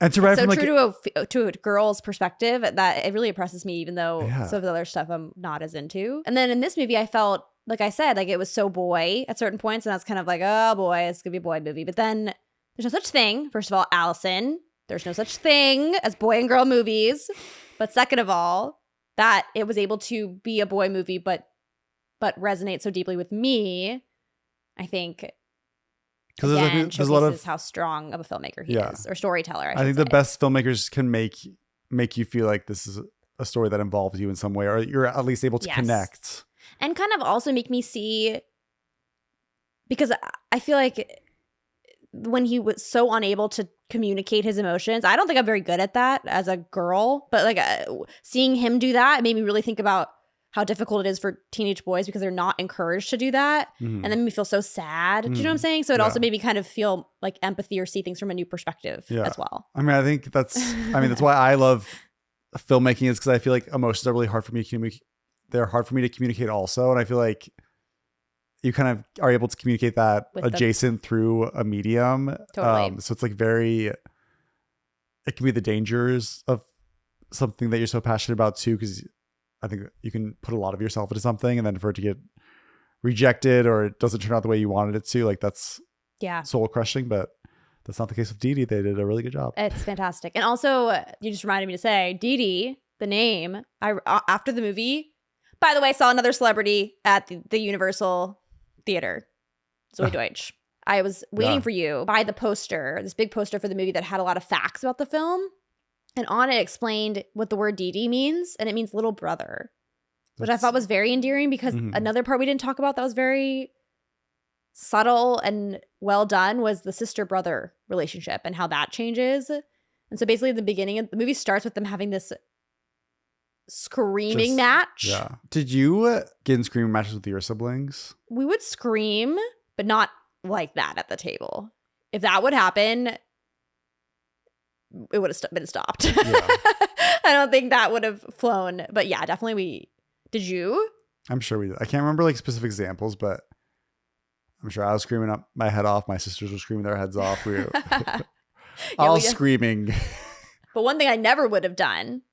and to write it's so from true to a girl's perspective that it really impresses me, even though some of the other stuff I'm not as into. And then in this movie, I felt, like I said, like it was so boy at certain points. And I was kind of like, oh boy, it's going to be a boy movie. But then there's no such thing. First of all, Allison, there's no such thing as boy and girl movies. But second of all, that it was able to be a boy movie, but resonate so deeply with me, I think. Again, there's a lot of how strong of a filmmaker he is, or storyteller. I think the best filmmakers can make you feel like this is a story that involves you in some way, or you're at least able to connect, and kind of also make me see. Because I feel like when he was so unable to communicate his emotions, I don't think I'm very good at that as a girl. But like seeing him do that made me really think about how difficult it is for teenage boys because they're not encouraged to do that. And then we feel so sad. Do you know what I'm saying? So it also made me kind of feel like empathy or see things from a new perspective as well. I mean, I think that's why I love filmmaking, is because I feel like emotions are really hard for me to communicate. They're hard for me to communicate also. And I feel like you kind of are able to communicate that adjacent through a medium. Totally. So it's like it can be the dangers of something that you're so passionate about too, because I think you can put a lot of yourself into something, and then for it to get rejected or it doesn't turn out the way you wanted it to, like that's soul crushing. But that's not the case with Dìdi. They did a really good job. It's fantastic. And also, you just reminded me to say, Dìdi, the name, after the movie, by the way, I saw another celebrity at the Universal Theater, Zoe Deutsch. I was waiting for you by the poster, this big poster for the movie that had a lot of facts about the film. And on it explained what the word Dìdi means, and it means little brother, which I thought was very endearing because another part we didn't talk about that was very subtle and well done was the sister-brother relationship and how that changes. And so basically the beginning of the movie starts with them having this screaming match. Yeah. Did you get in screaming matches with your siblings? We would scream, but not like that at the table. If that would happen, it would have been stopped. Yeah. I don't think that would have flown. But yeah, definitely did you? I'm sure we did. I can't remember like specific examples, but I'm sure I was screaming up my head off. My sisters were screaming their heads off. We were all screaming. But one thing I never would have done,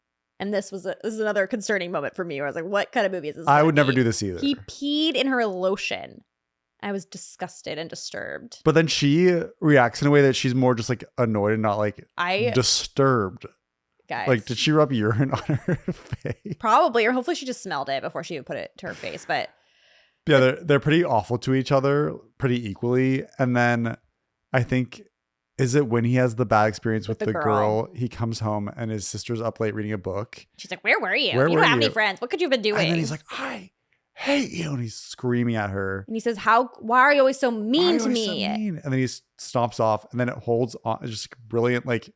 and this is another concerning moment for me where I was like, what kind of movie is this? I would never do this either. He peed in her lotion. I was disgusted and disturbed. But then she reacts in a way that she's more just like annoyed and not like disturbed. Guys. Like, did she rub urine on her face? Probably, or hopefully she just smelled it before she would put it to her face. But yeah, they're pretty awful to each other, pretty equally. And then I think, is it when he has the bad experience with the girl, he comes home and his sister's up late reading a book. She's like, where were you? You don't have any friends. What could you have been doing? And then he's like, I hate you. And he's screaming at her. And he says, why are you always so mean to me? So mean? And then he stomps off, and then it holds on. It's just a brilliant like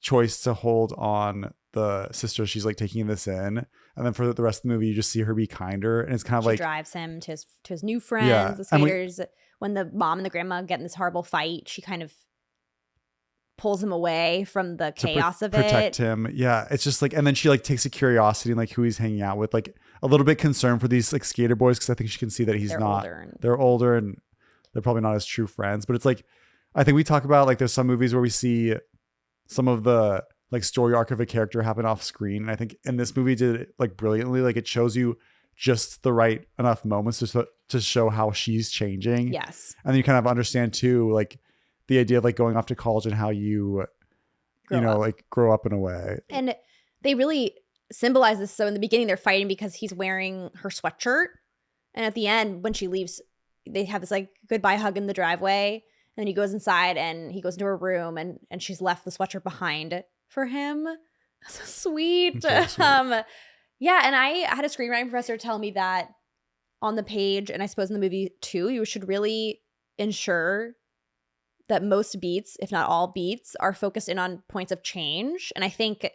choice to hold on the sister. She's like taking this in. And then for the rest of the movie, you just see her be kinder. And it's kind of she like drives him to his new friends, the skaters. When the mom and the grandma get in this horrible fight, she kind of pulls him away from the chaos of protect him. Yeah. It's just like, and then she like takes a curiosity in like who he's hanging out with, like a little bit concerned for these like skater boys, because I think she can see that they're older and they're probably not as true friends. But it's like, I think we talk about like there's some movies where we see some of the like story arc of a character happen off screen. And I think in this movie did it like brilliantly. Like it shows you just the right enough moments to show how she's changing. Yes. And then you kind of understand too, like the idea of like going off to college and how you like grow up in a way. And they really symbolize this. So in the beginning, they're fighting because he's wearing her sweatshirt. And at the end, when she leaves, they have this like goodbye hug in the driveway. And then he goes inside and he goes into her room and she's left the sweatshirt behind for him. So sweet. So sweet. Yeah. And I had a screenwriting professor tell me that on the page, and I suppose in the movie too, you should really ensure that most beats, if not all beats, are focused in on points of change. And I think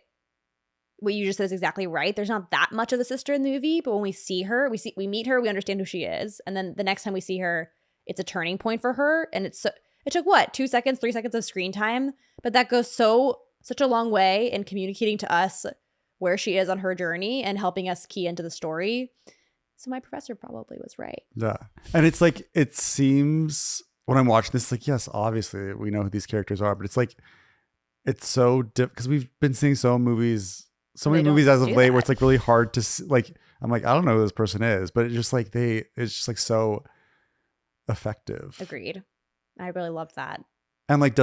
what you just said is exactly right. There's not that much of the sister in the movie, but when we see her, we meet her, we understand who she is. And then the next time we see her, it's a turning point for her. And it's It took what, 2 seconds, 3 seconds of screen time, but that goes such a long way in communicating to us where she is on her journey and helping us key into the story. So my professor probably was right. Yeah. And it's like, it seems when I'm watching this, like, yes, obviously we know who these characters are, but it's like, it's so because we've been seeing so many movies as of late where it's like really hard to like, I'm like, I don't know who this person is, but it's just like it's just like so effective. Agreed. I really loved that. And like,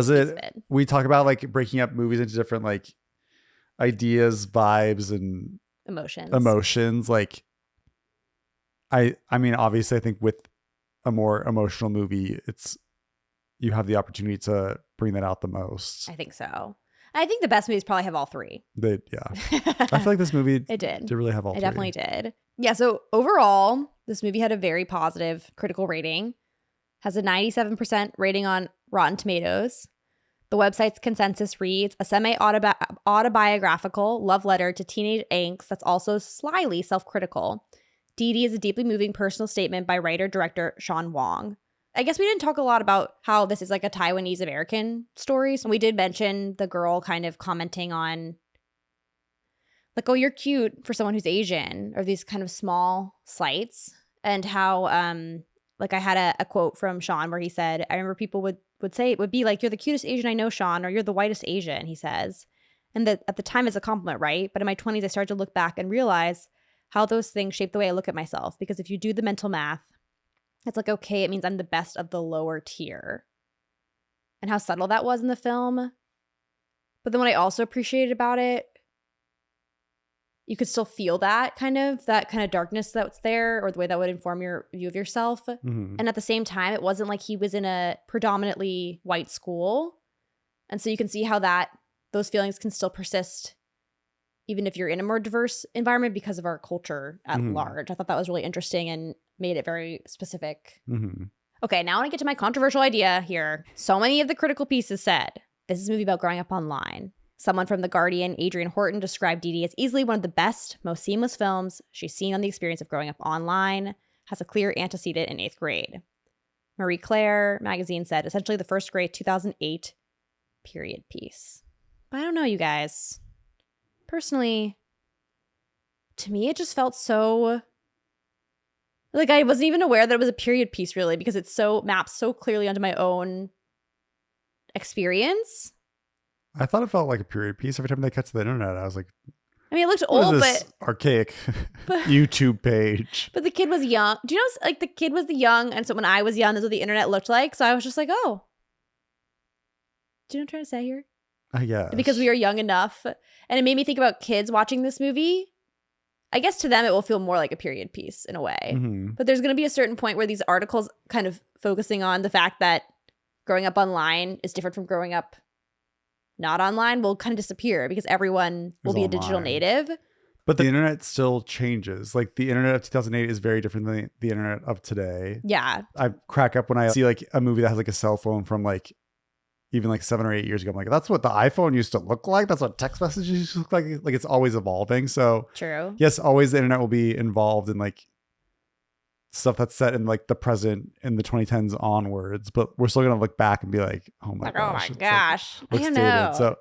we talk about like breaking up movies into different like ideas, vibes, and emotions. Like, I mean, obviously I think with a more emotional movie, you have the opportunity to bring that out the most. I think so. I think the best movies probably have all three. Yeah. I feel like this movie did really have all three. It definitely did. Yeah, so overall, this movie had a very positive critical rating. Has a 97% rating on Rotten Tomatoes. The website's consensus reads, a semi-autobiographical love letter to teenage angst that's also slyly self-critical. Dìdi is a deeply moving personal statement by writer-director Sean Wang. I guess we didn't talk a lot about how this is like a Taiwanese American story. So we did mention the girl kind of commenting on like, oh, you're cute for someone who's Asian, or these kind of small slights. And how like I had a quote from Sean where he said, I remember people would say it would be like, you're the cutest Asian I know, Sean, or you're the whitest Asian, he says. And that at the time it's a compliment, right? But in my 20s, I started to look back and realize how those things shape the way I look at myself. Because if you do the mental math, it's like, okay, it means I'm the best of the lower tier. And how subtle that was in the film. But then what I also appreciated about it, you could still feel that kind of darkness that's there, or the way that would inform your view of yourself. Mm-hmm. And at the same time, it wasn't like he was in a predominantly white school. And so you can see how those feelings can still persist even if you're in a more diverse environment because of our culture at large. I thought that was really interesting and made it very specific. Mm-hmm. Okay, now I want to get to my controversial idea here. So many of the critical pieces said, this is a movie about growing up online. Someone from The Guardian, Adrian Horton, described Dìdi as easily one of the best, most seamless films she's seen on the experience of growing up online, has a clear antecedent in 8th grade. Marie Claire magazine said, essentially the first great 2008 period piece. But I don't know, you guys. Personally, to me, it just felt so... like I wasn't even aware that it was a period piece, really, because it maps so clearly onto my own experience. I thought it felt like a period piece every time they cut to the internet. I was like, I mean, it looked old, but archaic YouTube page. But the kid was young. Do you know, like, the kid was young, and so when I was young, this is what the internet looked like. So I was just like, oh. Do you know what I'm trying to say here? Yeah. Because we are young enough. And it made me think about kids watching this movie. I guess to them, it will feel more like a period piece in a way. Mm-hmm. But there's going to be a certain point where these articles kind of focusing on the fact that growing up online is different from growing up not online will kind of disappear because everyone will be a digital native. But the internet still changes. Like the internet of 2008 is very different than the internet of today. Yeah. I crack up when I see like a movie that has like a cell phone from like even like 7 or 8 years ago. I'm like, that's what the iPhone used to look like. That's what text messages used to look like. Like it's always evolving. So true. Yes, always the internet will be involved in like stuff that's set in like the present in the 2010s onwards. But we're still gonna look back and be like, oh my gosh. I don't know.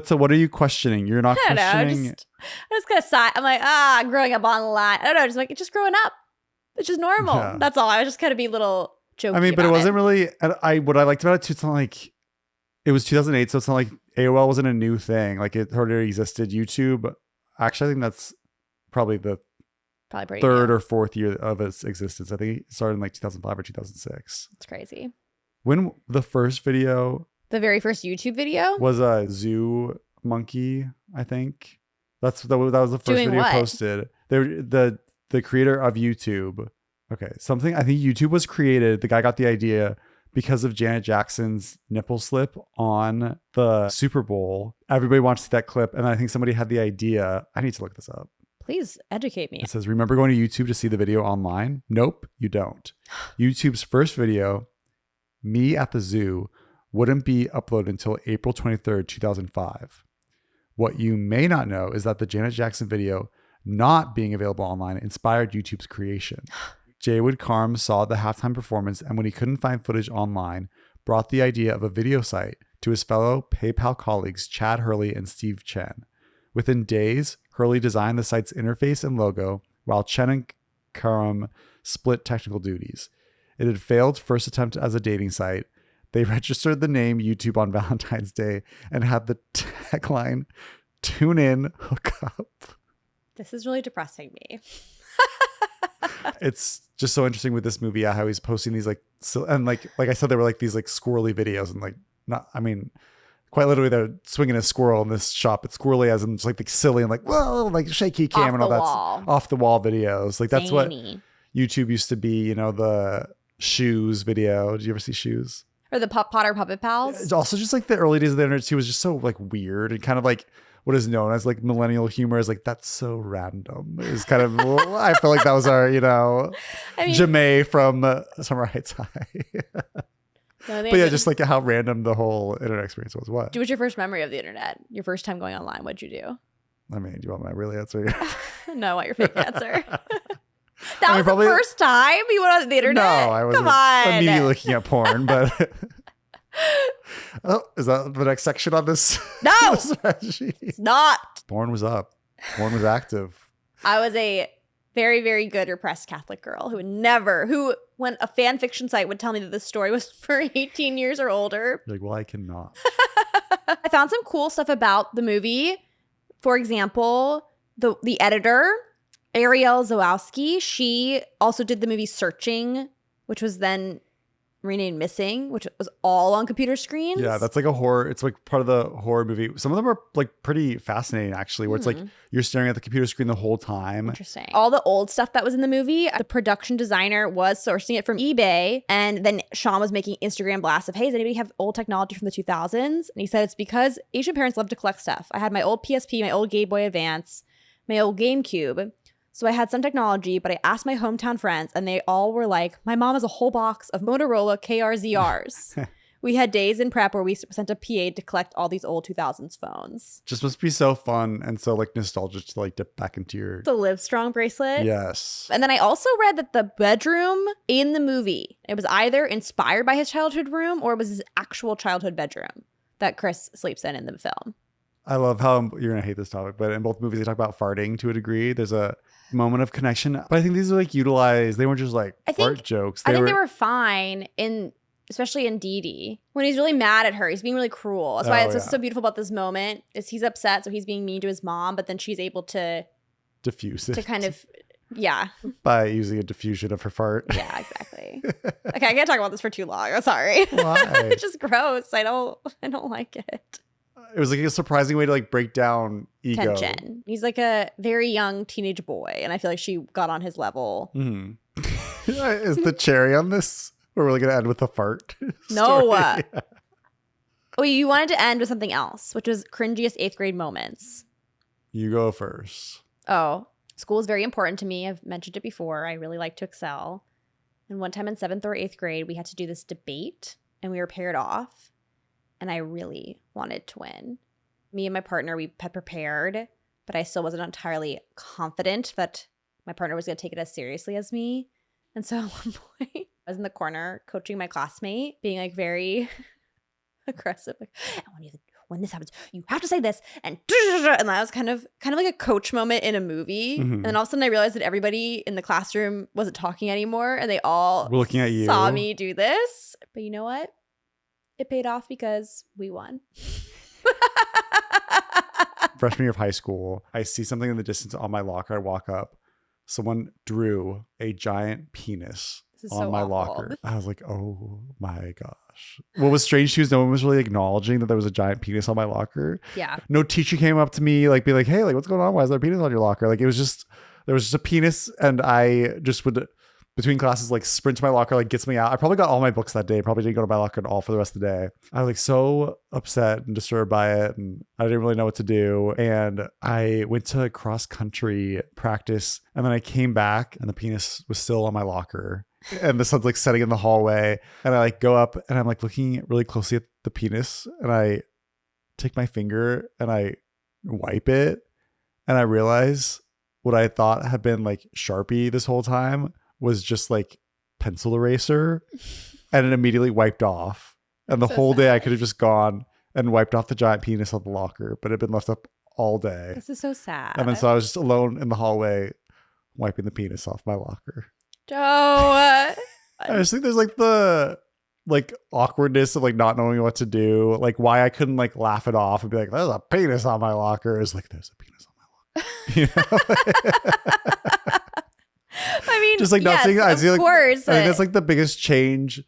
So what are you questioning? You're not questioning. I'm just gonna sigh. I'm like, growing up online. I don't know. Just like, it's just growing up. It's just normal. Yeah. That's all. I was just kind of be a little jokey. I mean, but it wasn't really. What I liked about it too, it's not like it was 2008, so it's not like AOL wasn't a new thing. Like it already existed. YouTube, actually, I think that's probably the third or fourth year of its existence. I think it started in like 2005 or 2006. It's crazy. When the very first YouTube video was a zoo monkey, I think. That was the first video posted. The creator of YouTube. Okay, something. I think YouTube was created. The guy got the idea because of Janet Jackson's nipple slip on the Super Bowl. Everybody wants to see that clip, and I think somebody had the idea. I need to look this up. Please educate me. It says, remember going to YouTube to see the video online? Nope, you don't. YouTube's first video, me at the zoo, wouldn't be uploaded until April 23rd, 2005. What you may not know is that the Janet Jackson video not being available online inspired YouTube's creation. Jaywood Karm saw the halftime performance, and when he couldn't find footage online, brought the idea of a video site to his fellow PayPal colleagues Chad Hurley and Steve Chen. Within days, Hurley designed the site's interface and logo, while Chen and Karam split technical duties. It had failed first attempt as a dating site. They registered the name YouTube on Valentine's Day and had the tagline, "Tune in, hook up." This is really depressing me. It's just so interesting with this movie, how he's posting these and like I said, there were like these like squirrely videos and quite literally they're swinging a squirrel in this shop. It's squirrely as in just like silly and like, whoa, like shaky cam and all that off the wall videos. Like that's Zany. What YouTube used to be, the shoes video. Did you ever see Shoes? Or the Potter Puppet Pals? It's also just like the early days of the internet too was just so like weird and kind of like what is known as like millennial humor is like, that's so random. It's kind of, I feel like that was our, Jamae from Summer Heights High. But yeah, just like how random the whole internet experience was. What? What's your first memory of the internet? Your first time going online? What'd you do? I mean, do you want my real answer? No, I want your fake answer. That was probably the first time you went on the internet? No, I wasn't immediately looking at porn, but... Oh, is that the next section on this? No, it's not. Porn was up. Porn was active. I was a very, very good repressed Catholic girl who when a fan fiction site would tell me that this story was for 18 years or older. You're like, well, I cannot. I found some cool stuff about the movie. For example, the editor, Ariel Zawowski, she also did the movie Searching, which was then renamed Missing, which was all on computer screens. Yeah, that's like a horror. It's like part of the horror movie. Some of them are like pretty fascinating, actually, where it's like you're staring at the computer screen the whole time. Interesting. All the old stuff that was in the movie, the production designer was sourcing it from eBay. And then Sean was making Instagram blasts of, hey, does anybody have old technology from the 2000s? And he said, it's because Asian parents love to collect stuff. I had my old PSP, my old Game Boy Advance, my old GameCube. So I had some technology, but I asked my hometown friends and they all were like, my mom has a whole box of Motorola KRZRs. We had days in prep where we sent a PA to collect all these old 2000s phones. Just must be so fun and so like nostalgic to like dip back into your... The Livestrong bracelet. Yes. And then I also read that the bedroom in the movie, it was either inspired by his childhood room or it was his actual childhood bedroom that Chris sleeps in the film. I love how you're going to hate this topic, but in both movies, they talk about farting to a degree. There's a moment of connection. But I think these are like utilized. They weren't just like fart jokes. I think they were fine especially in Dìdi. When he's really mad at her, he's being really cruel. That's why it's so beautiful about this moment is he's upset. So he's being mean to his mom, but then she's able to diffuse it. To kind of, yeah. By using a diffusion of her fart. Yeah, exactly. Okay, I can't talk about this for too long. I'm sorry. Why? It's just gross. I don't like it. It was like a surprising way to like break down ego. Tension. He's like a very young teenage boy, and I feel like she got on his level. Mm-hmm. Is the cherry on this? We're really going to end with a fart. No. Oh, you wanted to end with something else, which was cringiest 8th grade moments. You go first. Oh, school is very important to me. I've mentioned it before. I really like to excel. And one time in 7th or 8th grade, we had to do this debate, and we were paired off. And I really wanted to win. Me and my partner, we had prepared, but I still wasn't entirely confident that my partner was going to take it as seriously as me. And so at one point, I was in the corner coaching my classmate, being like very aggressive. Like, when this happens, you have to say this. And that was kind of like a coach moment in a movie. Mm-hmm. And then all of a sudden I realized that everybody in the classroom wasn't talking anymore. And they all were looking at you. Saw me do this. But you know what? It paid off because we won. Freshman year of high school, I see something in the distance on my locker. I walk up. Someone drew a giant penis on my locker. I was like, oh my gosh. What was strange too is no one was really acknowledging that there was a giant penis on my locker. Yeah. No teacher came up to me like be like, hey, like what's going on? Why is there a penis on your locker? Like there was just a penis, and I just would between classes like sprint to my locker, like gets me out. I probably got all my books that day. Probably didn't go to my locker at all for the rest of the day. I was like so upset and disturbed by it, and I didn't really know what to do. And I went to cross country practice, and then I came back and the penis was still on my locker. And the sun's like setting in the hallway, and I like go up and I'm like looking really closely at the penis, and I take my finger and I wipe it, and I realize what I thought had been like Sharpie this whole time was just like pencil eraser, and it immediately wiped off. And the So whole day sad. I could have just gone and wiped off the giant penis on the locker, but it had been left up all day. This is so sad. And then so I was just alone in the hallway wiping the penis off my locker. Joe. I just think there's like the awkwardness of like not knowing what to do. Like why I couldn't like laugh it off and be like, there's a penis on my locker. Is like, there's a penis on my locker. You know? I mean, just like not yes, saying that. I feel of like, course. I think that's like the biggest change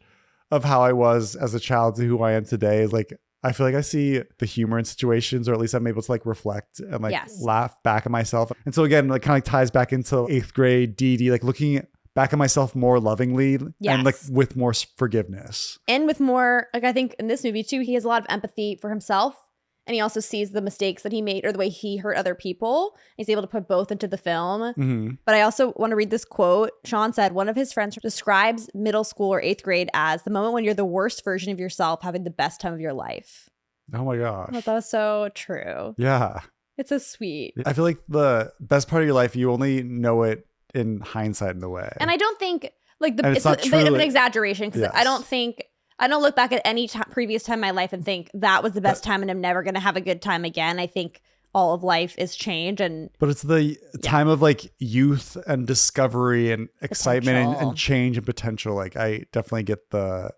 of how I was as a child to who I am today is like, I feel like I see the humor in situations, or at least I'm able to like reflect and like laugh back at myself. And so again, like kind of like ties back into 8th grade Dìdi, like looking back at myself more lovingly and like with more forgiveness. And with more, like I think in this movie too, he has a lot of empathy for himself. And he also sees the mistakes that he made or the way he hurt other people. He's able to put both into the film. Mm-hmm. But I also want to read this quote. Sean said, one of his friends describes middle school or 8th grade as the moment when you're the worst version of yourself having the best time of your life. Oh my gosh. I thought that was so true. Yeah. It's so sweet. I feel like the best part of your life, you only know it in hindsight in a way. And I don't think like it's not a bit of truly an exaggeration because I don't look back at any previous time in my life and think that was the best time and I'm never going to have a good time again. I think all of life is change. But it's the time of like youth and discovery and excitement and change and potential. Like I definitely get the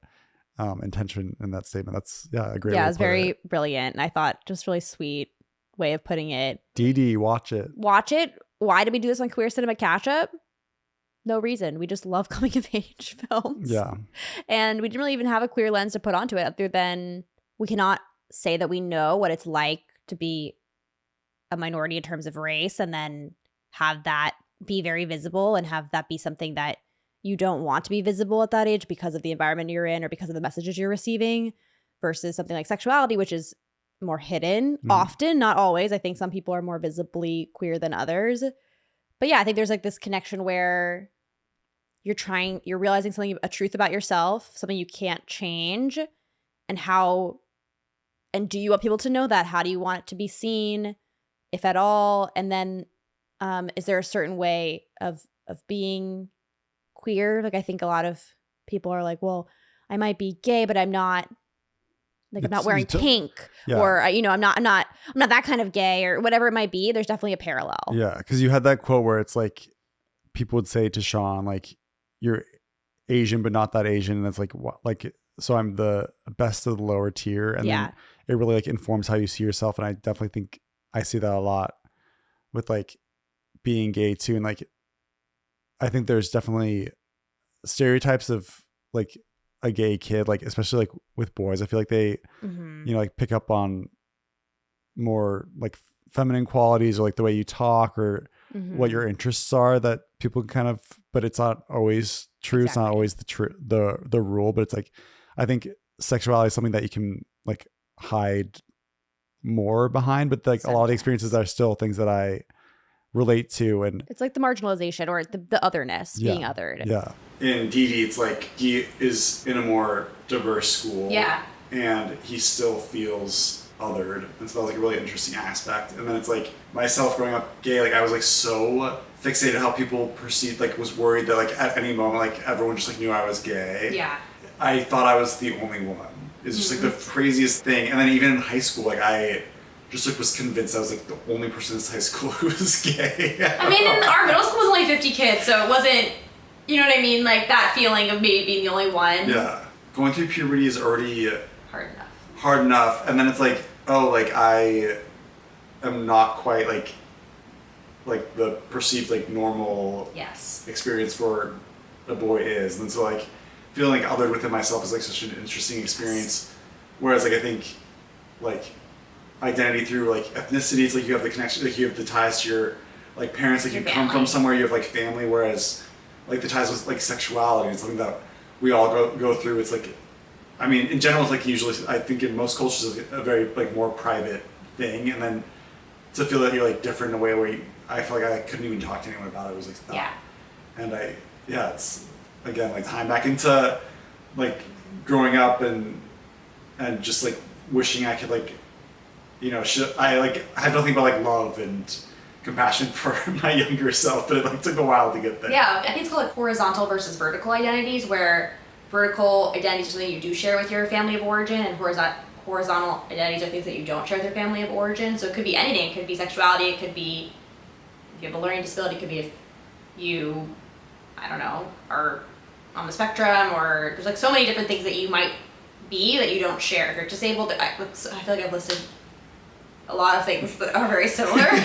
intention in that statement. That's a great way to it's very brilliant. And I thought just really sweet way of putting it. Dìdi, watch it. Watch it. Why did we do this on Queer Cinema Catchup? No reason. We just love coming of age films. Yeah. And we didn't really even have a queer lens to put onto it other than we cannot say that we know what it's like to be a minority in terms of race and then have that be very visible and have that be something that you don't want to be visible at that age because of the environment you're in or because of the messages you're receiving versus something like sexuality, which is more hidden often, not always. I think some people are more visibly queer than others. But yeah, I think there's like this connection where you're realizing something, a truth about yourself, something you can't change, and do you want people to know that? How do you want it to be seen, if at all? And then is there a certain way of being queer? Like I think a lot of people are like, well, I might be gay, but I'm not like I'm not wearing pink or I'm not that kind of gay or whatever it might be. There's definitely a parallel. Yeah, because you had that quote where it's like people would say to Sean like, you're Asian but not that Asian, and it's like what, like so I'm the best of the lower tier, and then it really like informs how you see yourself. And I definitely think I see that a lot with like being gay too. And like I think there's definitely stereotypes of like a gay kid, like especially like with boys. I feel like they like pick up on more like feminine qualities or like the way you talk or what your interests are that people can kind of, but it's not always true. It's not always the rule, but it's like I think sexuality is something that you can like hide more behind, but like a lot of the experiences are still things that I relate to. And it's like the marginalization or the otherness, being othered. Yeah. In Dìdi, it's like he is in a more diverse school. Yeah. And he still feels othered. And so that was like a really interesting aspect. And then it's like myself growing up gay, like I was like so fixated how people perceived, like was worried that like at any moment, like everyone just like knew I was gay. Yeah. I thought I was the only one. It's just like the craziest thing. And then even in high school, like I just like was convinced I was like the only person in high school who was gay. I mean, our middle school was only 50 kids, so it wasn't, you know what I mean? Like that feeling of maybe being the only one. Yeah. Going through puberty is already hard enough. And then it's like, oh, like I am not quite like the perceived like normal experience for a boy is. And so like feeling like othered within myself is like such an interesting experience. Whereas like I think like identity through like ethnicities, like you have the connection, like you have the ties to your like parents, like you come from somewhere, you have like family, whereas like the ties with like sexuality is something that we all go through. It's like, I mean, in general, it's like usually, I think in most cultures, it's a very like more private thing, and then to feel that you're like different in a way where I feel like I couldn't even talk to anyone about it. It was like that. And it's again like time back into like growing up and just like wishing I could like, you know, I had nothing but like love and compassion for my younger self, but it like took a while to get there. Yeah, I think it's called like horizontal versus vertical identities, where vertical identities are something you do share with your family of origin, and horizontal identities are things that you don't share with your family of origin. So it could be anything. It could be sexuality. It could be if you have a learning disability. It could be if you, I don't know, are on the spectrum, or there's like so many different things that you might be that you don't share. If you're disabled, I feel like I've listed a lot of things that are very similar. But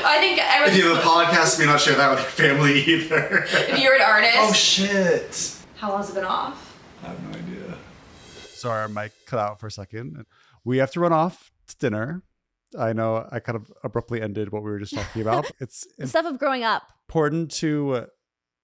I think if you have a podcast, you may not share that with your family either. If you're an artist. Oh shit! How long has it been off? I have no idea. Sorry, our mic cut out for a second. We have to run off to dinner. I know I kind of abruptly ended what we were just talking about. It's Stuff of growing up. important to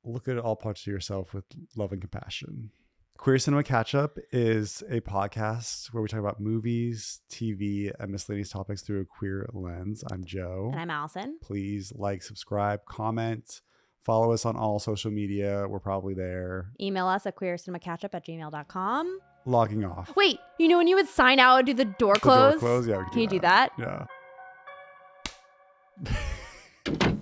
look at all parts of yourself with love and compassion. Queer Cinema Catchup is a podcast where we talk about movies, TV, and miscellaneous topics through a queer lens. I'm Joe. And I'm Allison. Please like, subscribe, comment, follow us on all social media. We're probably there. Email us at queercinemacatchup@gmail.com. Logging off. Wait, you know when you would sign out and do the door close? The door close? Yeah, we Can you do that? Yeah.